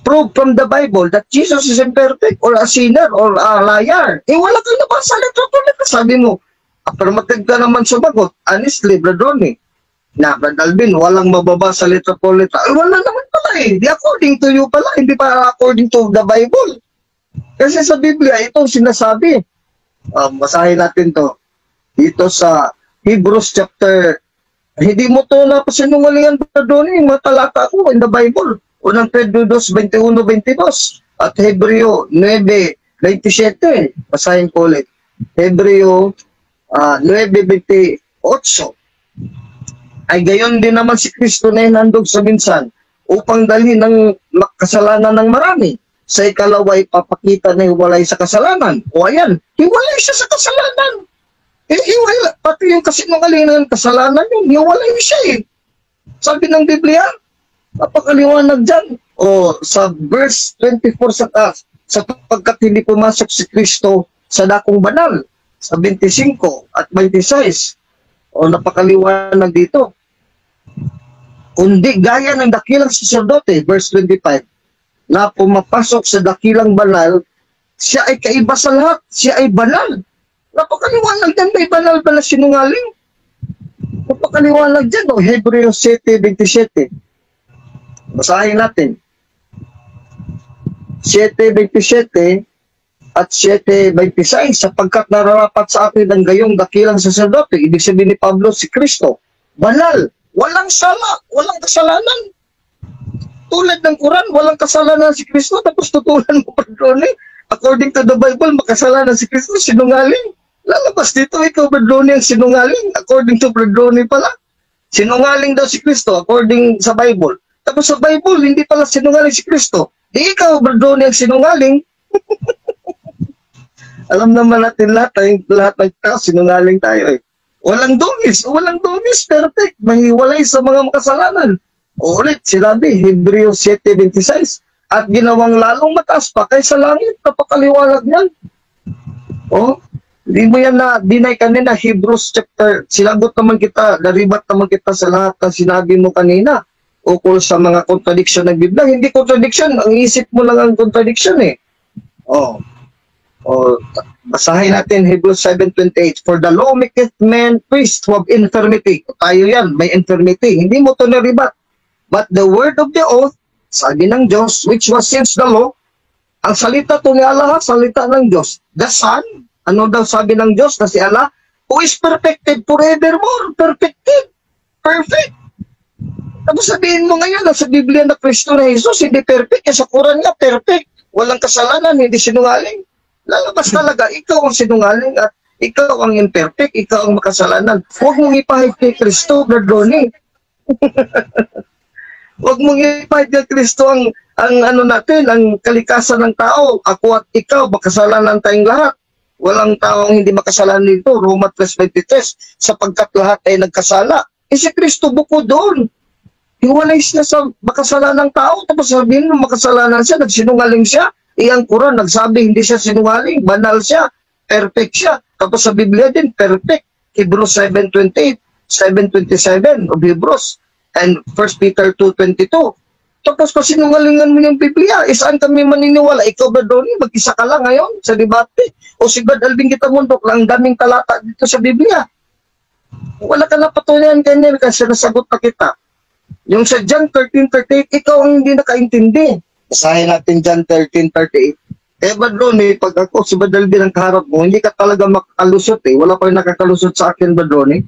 prove from the Bible that Jesus is imperfect or a sinner or a liar. Wala kang nabasa letra po letra. Sabi mo, affirmative ka naman sumagot. Honestly, Brother Ronnie, na Brother Alvin, walang mababasa letra po letra. Wala naman pala eh. Di according to you pala, hindi pa according to the Bible. Kasi sa Biblia, ito sinasabi. Basahin natin to. Dito sa Hebrews chapter, hindi mo to napasinungalingan, Brother Ronnie, matalata ko in the Bible. Unang Pedro 2:21-22 at Hebreo 9:27. Basahin ko ulit. Hebreo 9:28. Ay gayon din naman si Kristo na hinandog sa minsan upang dalhin ng kasalanan ng marami. Sa ikalawa ay papakita na hiwalay sa kasalanan. O ayan, hiwalay siya sa kasalanan. Hiwalay, pati yung kasinungalingan ng kasalanan yun, hiwalay siya eh. Sabi ng Biblia, napakaliwanag dyan. Sa verse 24 sapagkat hindi pumasok si Kristo sa dakong banal, sa 25 at 26. Napakaliwanag dito. Kundi gaya ng dakilang saserdote, verse 25, na pumapasok sa dakilang banal, siya ay kaiba sa lahat, siya ay banal. Napakaliwanag dyan, may banal ba na sinungaling? Napakaliwanag dyan, Hebreo 7:27. Basahin natin. 7:27 at 7:26, sapagkat nararapat sa atin ang gayong dakilang saserdote, ibig sabihin ni Pablo si Kristo, banal, walang sala, walang kasalanan. Tulad ng Quran, walang kasalanan si Kristo, tapos tutulan mo pa doon according to the Bible, makasalanan si Kristo, sinungaling. Lalabas dito, ikaw, Bradloni, ang sinungaling. According to Bradloni pala, sinungaling daw si Kristo according sa Bible. Tapos sa Bible, hindi pala sinungaling si Kristo. Ikaw, Bradloni, ang sinungaling. Alam naman natin lahat ng tao, sinungaling tayo eh. Walang dungis, perfect. Mahiwalay sa mga makasalanan. Ulit, sinabi, Hebreo 7:26. At ginawang lalong mataas pa kaysa langit, napakaliwanag niyan. Hindi mo yan na-deny kanina, Hebrews chapter, sinagot naman kita, naribat naman kita sa lahat ng sinabi mo kanina ukol sa mga contradiction ng Biblia. Hindi contradiction, ang isip mo lang ang contradiction eh. Basahin natin Hebrews 7:28. For the law maketh man priest who have infirmity. Tayo yan, may infirmity. Hindi mo to naribat. But the word of the oath, sabi ng Diyos, which was since the law, ang salita to ni Allah, salita ng Diyos. The Son, ano daw sabi ng Diyos na si Allah, who is perfected forevermore. Perfected. Perfect. Tapos sabihin mo ngayon na sa Biblia na Kristo na Jesus, hindi perfect. Sa Quran nga, perfect. Walang kasalanan, hindi sinungaling. Lalabas talaga, ikaw ang sinungaling at Ikaw ang imperfect, ikaw ang makasalanan. Huwag mong ipahid kay Kristo, Brad Ronnie. Huwag mong ipahid kay Kristo ang ano natin, ang kalikasan ng tao. Ako at ikaw, makasalanan tayong lahat. Walang taong hindi makasalanan dito. Roma 3:23, sapagkat lahat ay nagkasala. Si Kristo bukod doon. Hiwalay siya sa makasalanan ng tao. Tapos sabihin mo, makasalanan siya, nagsinungaling siya. Ang Quran, nagsabi, hindi siya sinungaling. Banal siya. Perfect siya. Tapos sa Biblia din, perfect. Hebrews 7:28, 7:27 of Hebrews. And 1 Peter 2:22. Tapos kung sinungalingan mo yung Biblia, saan kami maniniwala? Ikaw ba doon? Mag-isa ka lang ngayon sa debate? O si Brad Alvin Kitamundok lang, daming talata dito sa Biblia. Wala ka na patunayan ganyan kasi nasagot na kita. Yung sa John 13:38, ikaw ang hindi nakaintindi. Basahin natin John 13:38. Brad Ronnie, pag ako si Brad Alvin ang kaharap mo, hindi ka talaga makakalusot eh. Wala pa yung nakakalusot sa akin, Brad Ronnie.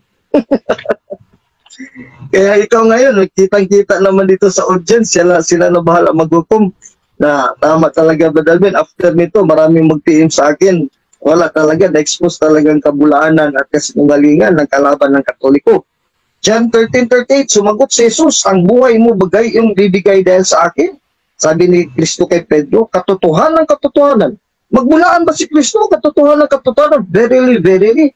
Kaya ikaw ngayon, kitang-kita naman dito sa audience, sila na bahala maghukom na tama talaga, Brad Alvin. After nito, maraming mag-PM sa akin. Wala talaga, na-expose talagang kabulaanan at kasinungalingan ng kalaban ng Katoliko. John 13:38, sumagot si Jesus, ang buhay mo bagay yung bibigay dahil sa akin. Sabi ni Kristo kay Pedro, katotohanan, katotohanan. Magbulaan ba si Kristo? Katotohanan, katotohanan. Verily, verily.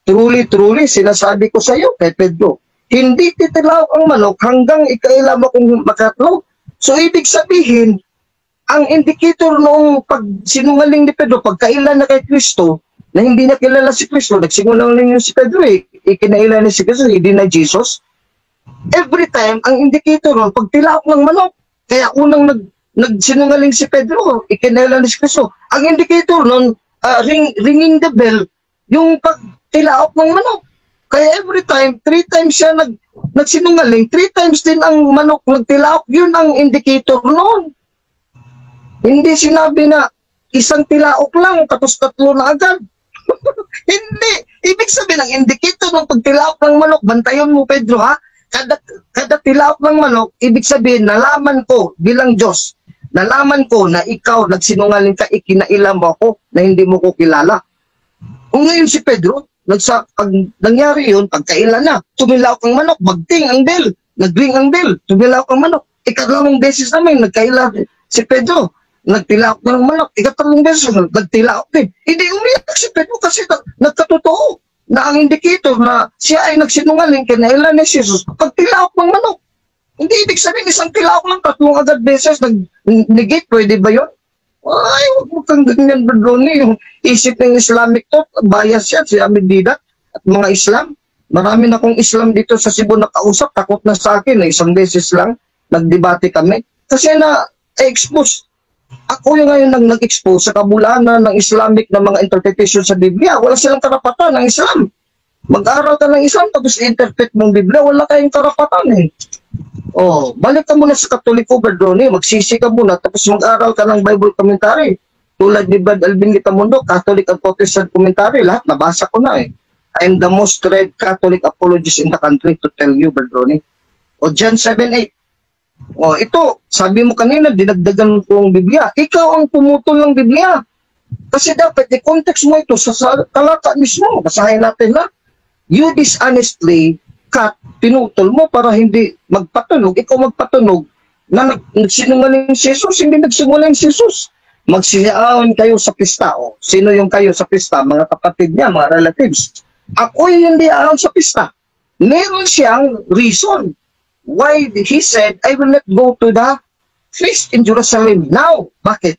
Truly, truly, sinasabi ko sa iyo kay Pedro, hindi titilaw ang manok hanggang ikailan mo kung makatlaw. So, ibig sabihin, ang indicator noong pagsinungaling ni Pedro, pagkailan na kay Kristo, na hindi na kilala si Kristo, nagsinungaling yung si Pedro eh, ikinailan na si Kristo, hindi na Jesus. Every time, ang indicator noong pagtilaok ng manok, kaya unang nagsinungaling si Pedro, ikinailan na si Kristo. Ang indicator noong ringing the bell, yung pagtilaok ng manok. Kaya every time, 3 times siya nagsinungaling, 3 times din ang manok nagtilaok. Yun ang indicator noon. Hindi sinabi na isang tilaok lang, tapos 3 na agad. Hindi. Ibig sabihin, ang indicator ng pagtilaok ng manok, bantayan mo, Pedro, ha? Kada tilaok ng manok, ibig sabihin, nalaman ko bilang Diyos, nalaman ko na ikaw nagsinungaling ka, ikinailan mo ako na hindi mo ko kilala. O ngayon si Pedro, pag nangyari yun, pagkailan na, tumilaok ang manok, bagting ang bell, nagring ang bell, tumilaok ang manok. Ikatlong beses namin, nagkailan si Pedro, nagtilaok ng manok, ikatlong beses, nagtilaok din. Hindi umiyak si Pedro kasi nagkatotoo na ang indicator na siya ay nagsinungaling, kinailan ni Jesus, pagtilaok ng manok. Hindi ibig sabihin, isang tilaok lang, 3 agad beses, nag-negate, pwede ba yun? Ay, huwag mo kang ganyan, Brad Ronnie. Yung isip ng Islamic thought, bias yan, si Ahmed Didat at mga Islam. Marami na akong Islam dito sa Cebu nakausap, takot na sa akin, isang beses lang, nagdebate kami. Kasi na-expose. Ako yung ngayon nag-expose sa kabulanan ng Islamic na mga interpretation sa Biblia. Wala silang karapatan ng Islam. Mag-aral ka ng Islam, tapos interpret mong Biblia, wala kayong karapatan eh. Oh, balik ka muna sa Katoliko, Brad Ronnie, magsisi ka muna, tapos mag-aral ka ng Bible commentary. Tulad ni Brad Alvin Kitamundok, Catholic and Protestant commentary, lahat nabasa ko na eh. I'm the most read Catholic apologist in the country to tell you, Brad Ronnie. O John 7:8. O ito, sabi mo kanina, dinagdagan ko ang Biblia. Ikaw ang pumutol ng Biblia. Kasi dapat, i-context mo ito sa talata mismo. Basahin natin na. You dishonestly cut, pinutol mo para hindi magpatunog. Ikaw magpatunog na nagsinungaling si Jesus, hindi nagsinungaling si Jesus. Magsiyaan kayo sa pista. O, sino yung kayo sa pista? Mga kapatid niya, mga relatives. Ako hindi alam sa pista. Meron siyang reason why he said, I will not go to the feast in Jerusalem now. Bakit?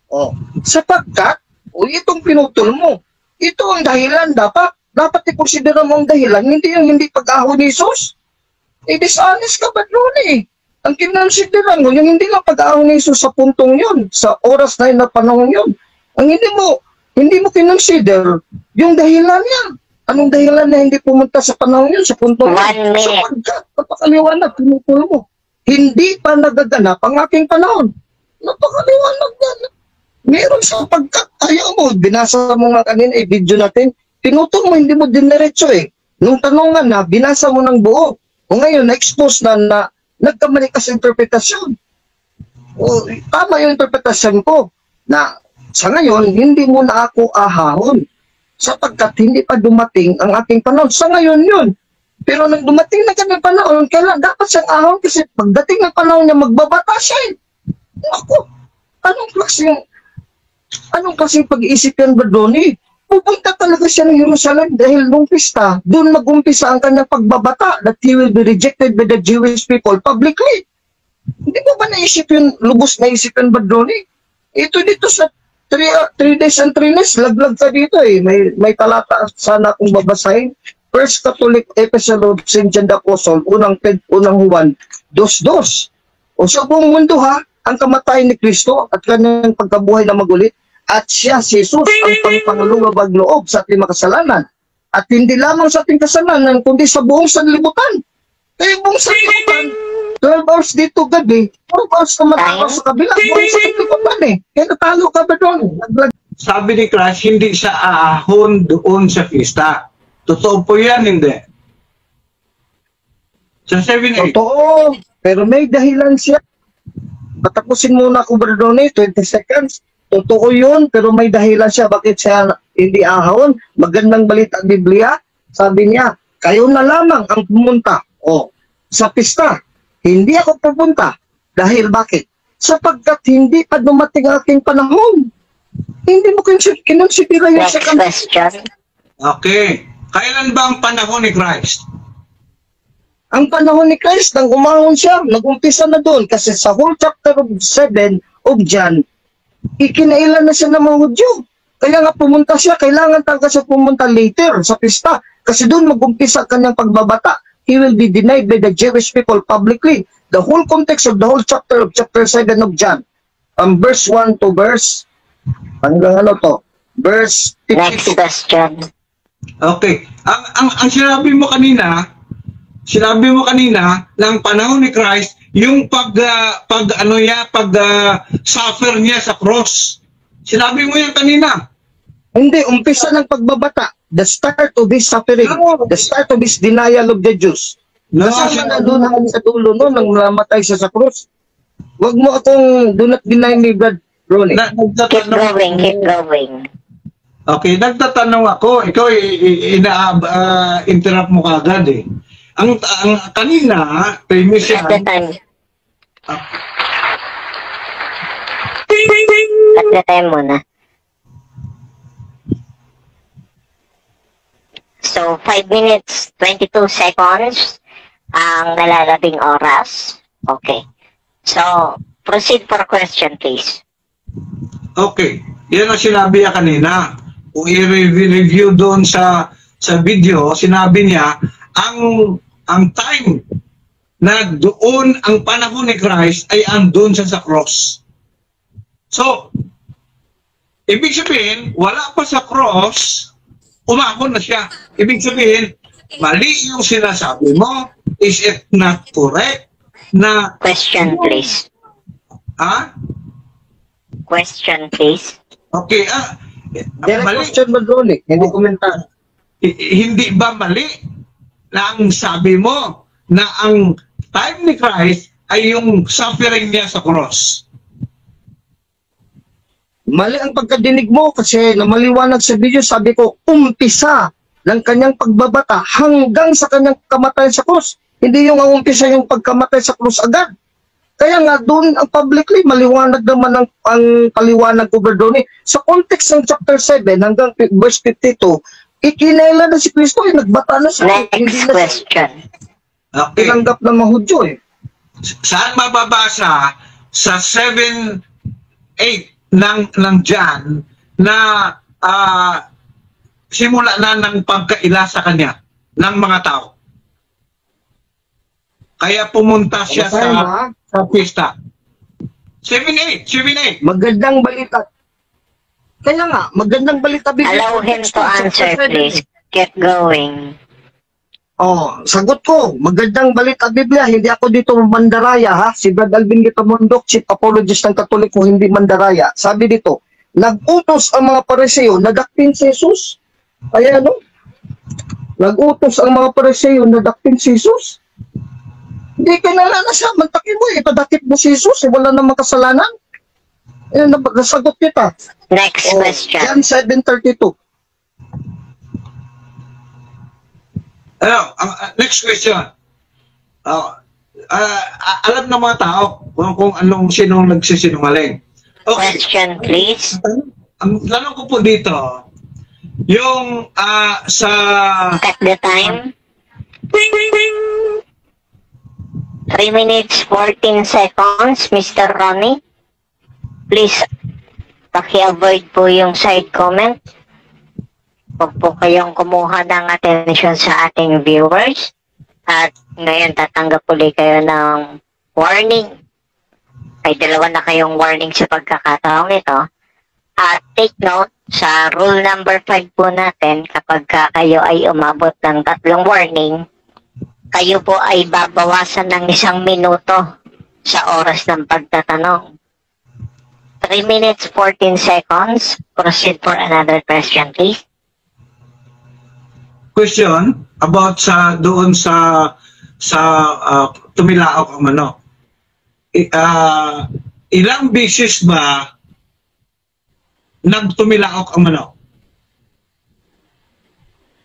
O, sapagkat, itong pinutol mo, ito ang dahilan dapat i-consider mo ang dahilan, hindi yung hindi pag-ahon ni Jesus. Dishonest ka ba doon eh? Ang kinonsideran mo, yung hindi lang pag-ahon ni Jesus sa puntong yun, sa oras na yun na panahon yun. Ang hindi mo kinonsider yung dahilan niya. Anong dahilan na hindi pumunta sa panahon yun, sa puntong yun? Sapagkat, napakaliwanag, pinutol mo. Hindi pa nagaganap ang aking panahon. Napakaliwanag na. Meron sapagkat, ayaw mo, binasa mo nga kanina, video natin, pinutol mo, hindi mo diniretso eh. Nung tanongan na, binasa mo ng buo. O ngayon, na-expose na nagkamali ka sa interpretasyon. O, tama yung interpretasyon ko na sa ngayon, hindi mo na ako ahahon. sapagkat hindi pa dumating ang ating panahon. Sa ngayon yun. Pero nang dumating na kami panahon, kailan dapat siyang ahon kasi pagdating ng panahon niya, magbabata siya eh. Naku, anong klaseng pag-iisip yan ba doon eh? Pupunta talaga siya ng Jerusalem dahil nung pista, doon mag-umpisa ang kanyang pagbabata that he will be rejected by the Jewish people publicly. Hindi mo ba naisip yun, lubos naisip yun ba doon eh? Ito dito sa 3 days and 3 nights, laglag ka dito eh. May talata sana akong babasahin. First Catholic Epistle of St. John the Apostle, unang Juan, 2:2. O sa buong mundo ha, ang kamatayan ni Kristo at kanyang pagkabuhay na magulit, at siya, si Jesus, ang pangpangalubag loob sa ating makasalanan. At hindi lamang sa ating kasalanan, kundi sa buong sanlibutan. Kaya buong sanlibutan, 12 hours dito gabi, 12 hours naman ako sa kabila, buong sanlibutan eh. Kaya natalo ka ba doon? Sabi ni Christ, hindi siya aahon doon sa fiesta. Totoo po yan, hindi? Sa 7-8. Totoo, pero may dahilan siya. Patapusin muna ako ba doon eh, 20 seconds. Totoo yun, pero may dahilan siya. Bakit siya hindi ahon? Magandang balita ang Biblia. Sabi niya, kayo na lamang ang pumunta. O, sa pista, hindi ako pupunta. Dahil bakit? Sapagkat hindi pa dumating ang aking panahon. Hindi mo kinonsidera yun Next sa question. Okay. Kailan ba ang panahon ni Christ? Ang panahon ni Christ, nang umahon siya, nag-umpisa na doon. Kasi sa whole chapter of 7 of John, ikinailan na siya ng mga Hudyo. Kaya nga pumunta siya, kailangan talaga siya pumunta later sa pista. Kasi doon mag-umpisa kanyang pagbabata. He will be denied by the Jewish people publicly. The whole context of the whole chapter of chapter 7 of John. Verse 1 to verse, hanggang ano to? Verse 52. Next question. Okay. Ang sinabi mo kanina ng panahon ni Christ, yung suffer niya sa cross. Sinabi mo yan kanina. Hindi, umpisa ng pagbabata. The start of his suffering. The start of his denial of the Jews. No, Kasama na doon hanggang sa dulo no, nang namatay siya sa cross. Huwag mo akong do not deny me, Brad Ronnie. Keep going. Okay, nagtatanong ako. Ikaw, interrupt mo kagad eh. Ang kanina, premise At the time. At the time muna. So, 5 minutes, 22 seconds ang nalalabing oras. Okay. So, proceed for question, please. Okay. Yan ang sinabi niya kanina. Kung i-review doon sa video, sinabi niya, ang time na doon ang panahon ni Christ ay andun siya sa cross. So, ibig sabihin, wala pa sa cross, umahon na siya. Ibig sabihin, mali yung sinasabi mo. Is it not correct? Na, Question, please. ha? Question, please. Okay, Direct mali. question mo, Ronnie. Hindi komentar. Hindi ba mali na ang sabi mo na ang time ni Christ ay yung suffering niya sa cross? Mali ang pagkadinig mo kasi na maliwanag sa video, sabi ko, umpisa ng kanyang pagbabata hanggang sa kanyang kamatayan sa krus. Hindi yung ang umpisa yung pagkamatay sa krus agad. Kaya nga doon ang publicly, maliwanag naman ang paliwanag ko doon eh. Sa context ng chapter 7 hanggang verse 52, ikinailan na si Kristo eh, nagbata na siya. Next question. Okay. Tinanggap ng mga Hudyo eh. Saan mababasa sa 7:8 ng John na simula na ng pagkaila sa kanya ng mga tao? Kaya pumunta siya sa pista. 7:8. Magandang balita. Kaya nga, magandang balita. Allow him to answer, please. Keep going. Oh, sagot ko. Magandang balita Biblia. Hindi ako dito mandaraya ha. Si Brad Alvin Gitamondok, chief apologist ng Katoliko, hindi mandaraya. Sabi dito, nag-utos ang mga Pariseo na dakpin si Jesus. Kaya ano? Nag-utos ang mga Pariseo na dakpin si Jesus. Hindi ka na siya. Mantakin mo eh. Ipadakip mo si Jesus. Wala namang kasalanan. Eh, nasagot kita. Next question. John 7:32. Next question. Alam ng mga tao kung sinong nagsisinungaling. Okay. Question, please. Ang tanong ko po dito, yung sa... At the time, 3 minutes 14 seconds, Mr. Ronnie. Please, paki-avoid po yung side comment. Huwag po kayong kumuha ng attention sa ating viewers. At ngayon, tatanggap ulit kayo ng warning. Ay, 2 na kayong warning sa pagkakataong ito. At take note, sa rule number 5 po natin, kapag kayo ay umabot ng 3 warning, kayo po ay babawasan ng 1 minuto sa oras ng pagtatanong. 3 minutes 14 seconds. Proceed for another question, please. Question about doon sa tumilaok ang manok. Ilang beses ba nagtumilaok ang manok?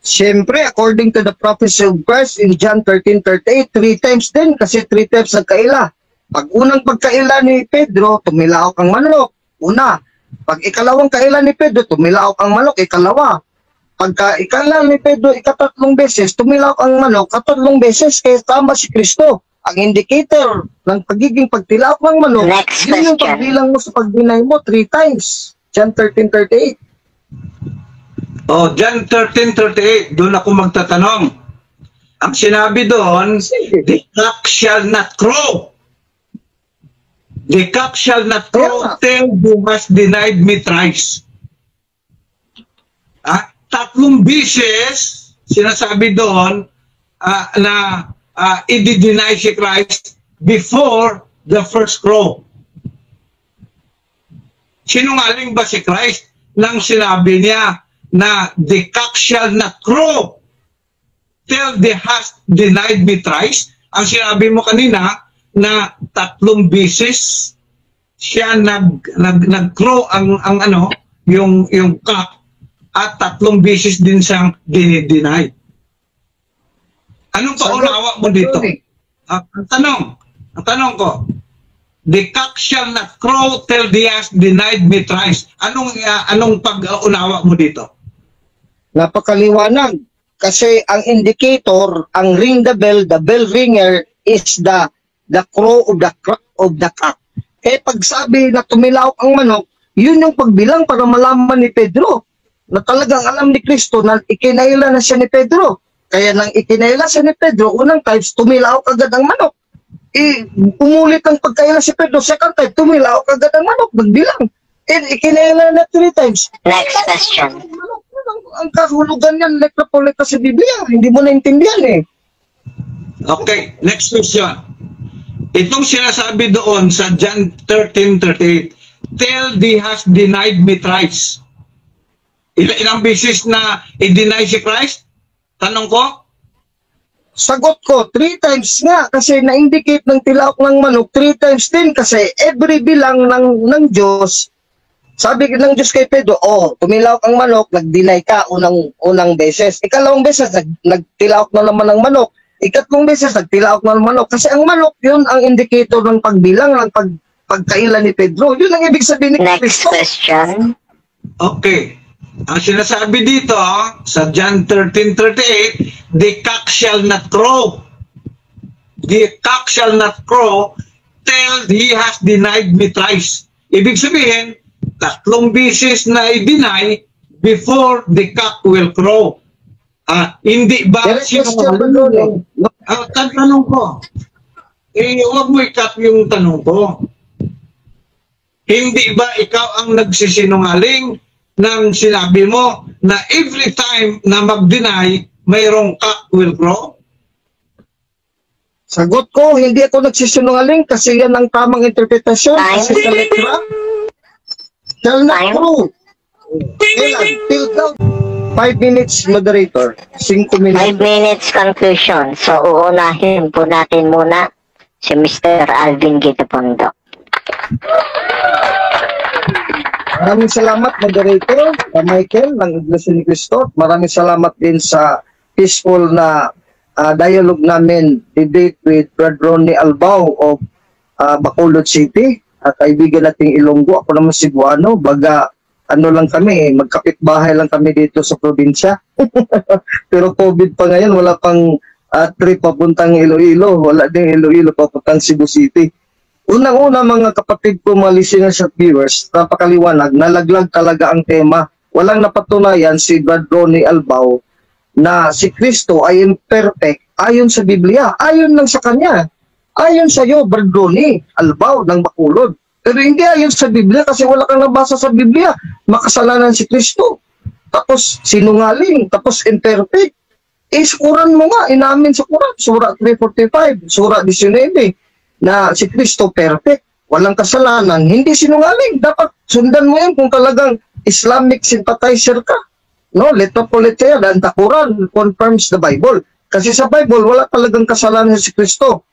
Siyempre, according to the prophecy of Christ in John 13:38, 3 times din kasi 3 times nagkaila. Pag unang pagkaila ni Pedro, tumilaok ang manok. Una. Pag ikalawang kaila ni Pedro, tumilaok ang manok. Ikalawa. Pagka ikala ni Pedro, ika-3 beses, tumilaok ang manok, 3 beses, kaya tama si Kristo. Ang indicator ng pagiging pagtilaok ng manok, Next yun yung question. pagbilang mo sa pag-deny mo 3 times. John 13:38. John 13:38, doon ako magtatanong. Ang sinabi doon, the cock shall not crow. The cock shall not crow till thou hast denied me thrice. 3 beses, sinasabi doon, na i-deny si Christ before the first crow. Sinungaling ba si Christ nang sinabi niya na the cock shall not crow till thou hast denied me thrice? Ang sinabi mo kanina na 3 beses siya nag-crow yung cock, at 3 beses din siyang dinideny. Anong paunawa mo dito? Ang tanong ko, the cock shall not crow till thou hast denied me thrice. Anong pag-unawa mo dito? Napakaliwanag. Kasi ang indicator, ang ring the bell ringer is the crow of the cock. Kaya pag sabi na tumilaok ang manok, yun yung pagbilang para malaman ni Pedro na talagang alam ni Kristo na ikinaila na siya ni Pedro. Kaya nang ikinaila siya ni Pedro, unang times, tumilaok agad ang manok. Umulit ang pagkaila si Pedro, second time, tumilaok agad ang manok, magbilang. Ikinaila na 3 times. Next question. Ang kahulugan yan, lekta po lekta sa Biblia. Hindi mo naintindihan eh. Okay, next question. Itong sinasabi doon sa John 13:38, till thou hast denied me thrice. Ilang beses na i-deny si Christ? Tanong ko? Sagot ko, 3 times nga kasi na-indicate ng tilaok ng manok, 3 times din kasi every bilang ng Diyos, sabi ng Diyos kay Pedro, tumilaok ang manok, nag-deny ka unang beses. Ikalawang beses, nagtilaok na naman ng manok. Ikatlong beses, nagtilaok na ng manok. Kasi ang manok, yun ang indicator ng pagbilang, ng pagkaila ni Pedro. Yun ang ibig sabihin ni Next Kristo. question. Okay. Ang sinasabi dito sa John 13:38, the cock shall not crow. The cock shall not crow till he has denied me thrice. Ibig sabihin, 3 beses na i-deny before the cock will crow. Hindi ba sinungaling? Tanong ko. Huwag mo i-cut yung tanong ko. Hindi ba ikaw ang nagsisinungaling nang sinabi mo na every time na mag-deny, mayroong cock will crow? Sagot ko, hindi ako nagsisinungaling kasi yan ang tamang interpretasyon. Kasi sa letra, shall not crow. Till daw. 5 minutes, moderator. 5 minutes. 5 minutes conclusion. So, uunahin po natin muna si Mr. Alvin Gitapondo. Maraming salamat, moderator, Michael, ng Iglesia ni Cristo. Maraming salamat din sa peaceful na dialogue namin, debate with Brad Ronnie Albao of Bacolod City, at kaibigan nating Ilonggo. Ako naman Cebuano, baga ano lang kami, magkapitbahay lang kami dito sa probinsya. Pero COVID pa ngayon, wala pang trip papuntang Iloilo, wala din Iloilo papuntang Cebu City. Unang-una mga kapatid ko, mga listeners at viewers, napakaliwanag, nalaglag talaga ang tema. Walang napatunayan si Brad Ronnie Albao na si Kristo ay imperfect ayon sa Biblia, ayon lang sa kanya. Ayon sa iyo, Brad Ronnie Albao ng Bacolod. Pero hindi ayon sa Biblia kasi wala kang nabasa sa Biblia. Makasalanan si Kristo. Tapos sinungaling, tapos imperfect. Sa Quran mo nga, inamin sa Quran, Surah 345, Surah 19, na si Kristo perfect, walang kasalanan, hindi sinungaling. Dapat sundan mo yan kung talagang Islamic sympathizer ka. No, letra po letra, and the Quran confirms the Bible. Kasi sa Bible, wala talagang kasalanan si Kristo.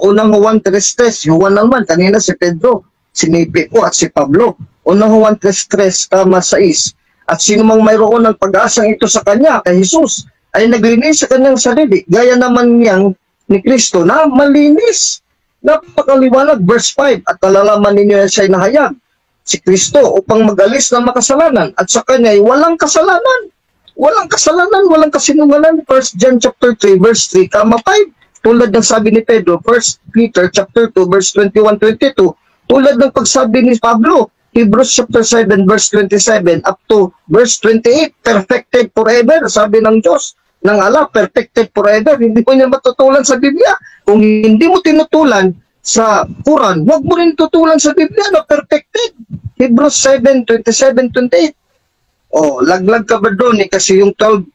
Unang Juan 3:3, Juan naman, kanina si Pedro, sinipi ko at si Pablo. Unang Juan 3:3, kama 6. At sino mang mayroon ng pag-asang ito sa kanya, kay Jesus, ay naglinis sa kanyang sarili. Gaya naman niyang ni Kristo na malinis. Napakaliwanag, verse 5, at nalalaman ninyo yan siya nahayag. Si Kristo upang mag-alis ng makasalanan at sa kanya ay walang kasalanan. Walang kasalanan, walang kasinungalan. 1 John chapter 3, verse 3, kama 5. Tulad ng sabi ni Pedro, 1 Peter chapter 2, verse 21-22. Tulad ng pagsabi ni Pablo, Hebrews chapter 7, verse 27 up to verse 28, perfected forever, sabi ng Diyos, ng Allah, perfected forever. Hindi mo niya matutulan sa Biblia. Kung hindi mo tinutulan sa Quran, huwag mo rin tutulan sa Biblia na perfected. Hebrews 7, 27-28. Laglag ka ba doon kasi yung 12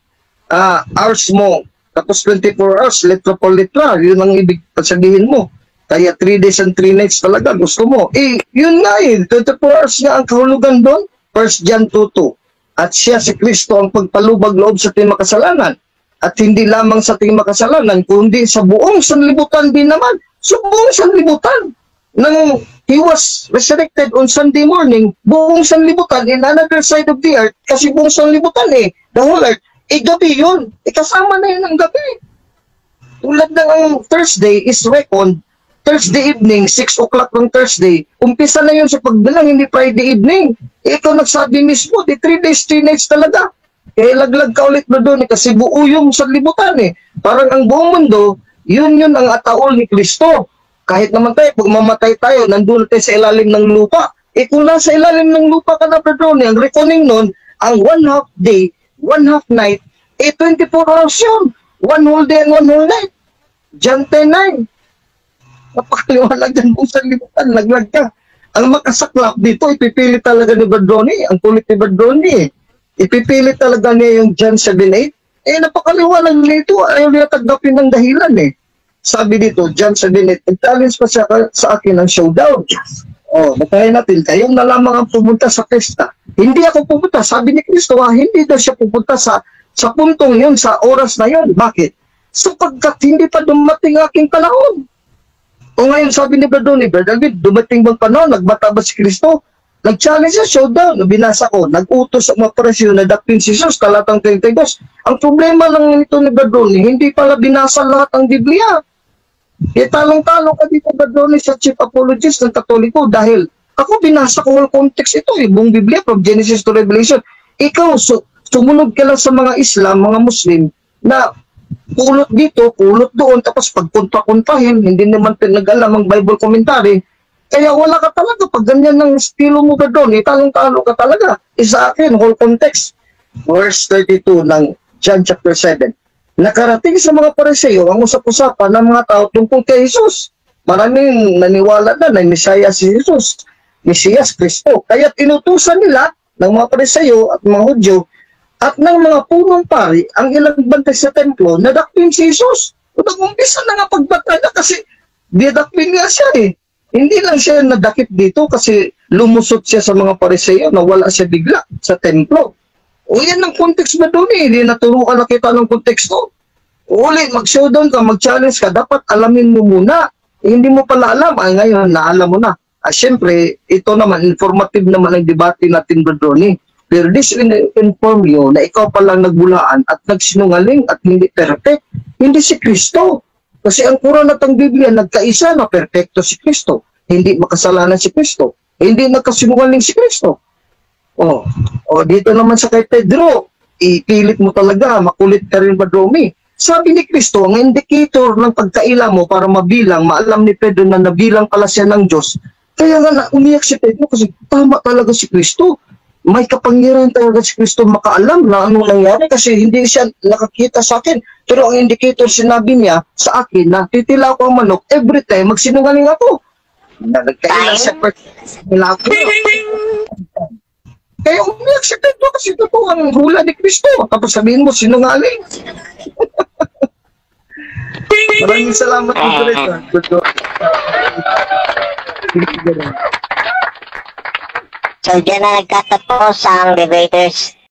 hours mo, tapos 24 hours, letra po letra, yun ang ibig sabihin mo. Kaya 3 days and 3 nights talaga gusto mo. Yun nga 24 hours nga ang kahulugan doon. 1 John 2:2. At siya si Kristo ang pagpalubag loob sa ating makasalanan. At hindi lamang sa ating makasalanan, kundi sa buong sanlibutan din naman. Sa buong sanlibutan. Nang he was resurrected on Sunday morning, buong sanlibutan in another side of the earth, kasi buong sanlibutan the whole earth, gabi yun. Kasama na yun ang gabi. Tulad ng ang Thursday is reckoned, Thursday evening, 6 o'clock ng Thursday, umpisa na yun sa pagbilang, hindi Friday evening. Ikaw nagsabi mismo, 3 days, 3 nights talaga. Laglag ka ulit na doon kasi buo yung sanlibutan Parang ang buong mundo, yun ang ataol ni Kristo. Kahit naman tayo, pag mamatay tayo, nandun tayo sa ilalim ng lupa. Kung nasa ilalim ng lupa ka na, Pedro, ang reckoning nun, ang 1/2 day, 1/2 night, 24 hours yun. 1 whole day and 1 whole night. John 10:9. Napakaliwanag dyan kung saan libutan, laglag ka. Ang makasaklap dito, ipipilit talaga ni Badroni, ang kulit ni Badroni Ipipilit talaga niya yung John 7:8. Napakaliwanag nito, ayaw niya tagapin ng dahilan Sabi dito, John 7:8, nag-challenge pa siya sa akin ng showdown. Batayin natin, kayong na lamang ang pumunta sa pesta. Hindi ako pupunta, sabi ni Kristo, hindi daw siya pupunta sa puntong yun, sa oras na yun. Bakit? Sapagkat hindi pa dumating aking panahon. Ngayon sabi ni Brother David, dumating bang panahon, nagbata ba si Kristo? Nag-challenge sa showdown, binasa ko, nag-utos sa mga presyo na dakpin si Jesus, talatang 32. Ang problema lang nito ni Brother, hindi pala binasa lahat ang Biblia. Talong-talong ka dito, Brother, sa chief apologist ng Katoliko dahil ako binasa ko ang context ito, buong Biblia, from Genesis to Revelation. Ikaw, sumunod ka lang sa mga Islam, mga Muslim, na pulot dito, pulot doon, tapos pagkunta-kuntahin, hindi naman pinag-alam ang Bible commentary. Kaya wala ka talaga, pag ganyan ng estilo mo ba doon, talong-talo ka talaga. Sa akin, whole context. Verse 32 ng John chapter 7. Nakarating sa mga Pariseo ang usap-usapan ng mga tao tungkol kay Jesus. Maraming naniwala na Mesaya si Jesus, Mesiyas, Kristo. Kaya inutusan nila ng mga Pariseo at mga Hudyo at ng mga punong pari ang ilang bantay sa templo na dakpin si Jesus. Nag-umpisa na nga pagbatala kasi didakpin nga siya Hindi lang siya nadakip dito kasi lumusot siya sa mga Pariseo na wala siya bigla sa templo. Yan ang context ba doon Hindi naturuan na kita ng konteksto. Ulit, mag-showdown ka, mag-challenge ka, dapat alamin mo muna. Hindi mo pala alam, ngayon naalam mo na. Siyempre, ito naman, informative naman ang debate natin, Brother Ronnie. Pero this will inform you na ikaw palang nagbulaan at nagsinungaling at hindi perfect. Hindi si Kristo. Kasi ang Quran at ang Biblia nagkaisa na perfecto si Kristo. Hindi makasalanan si Kristo. Hindi nagkasinungaling si Kristo. Dito naman sa kay Pedro, ipilit mo talaga, makulit ka rin ba, Domi? Sabi ni Kristo, ang indicator ng pagkaila mo para mabilang, maalam ni Pedro na nabilang pala siya ng Diyos. Kaya nga umiyak si Pedro kasi tama talaga si Kristo. May kapangyarihan talaga si Kristo makaalam na anong nangyari kasi hindi siya nakakita sa akin. Pero ang indicator sinabi niya sa akin na titila ko ang manok, every time magsinungaling ako. Nagkaila siya nila ako. Kaya umiyak si Pedro kasi totoo ang hula ni Kristo. Tapos sabihin mo sinungaling. Maraming salamat po ito. So, dyan na nagtatapos ang debaters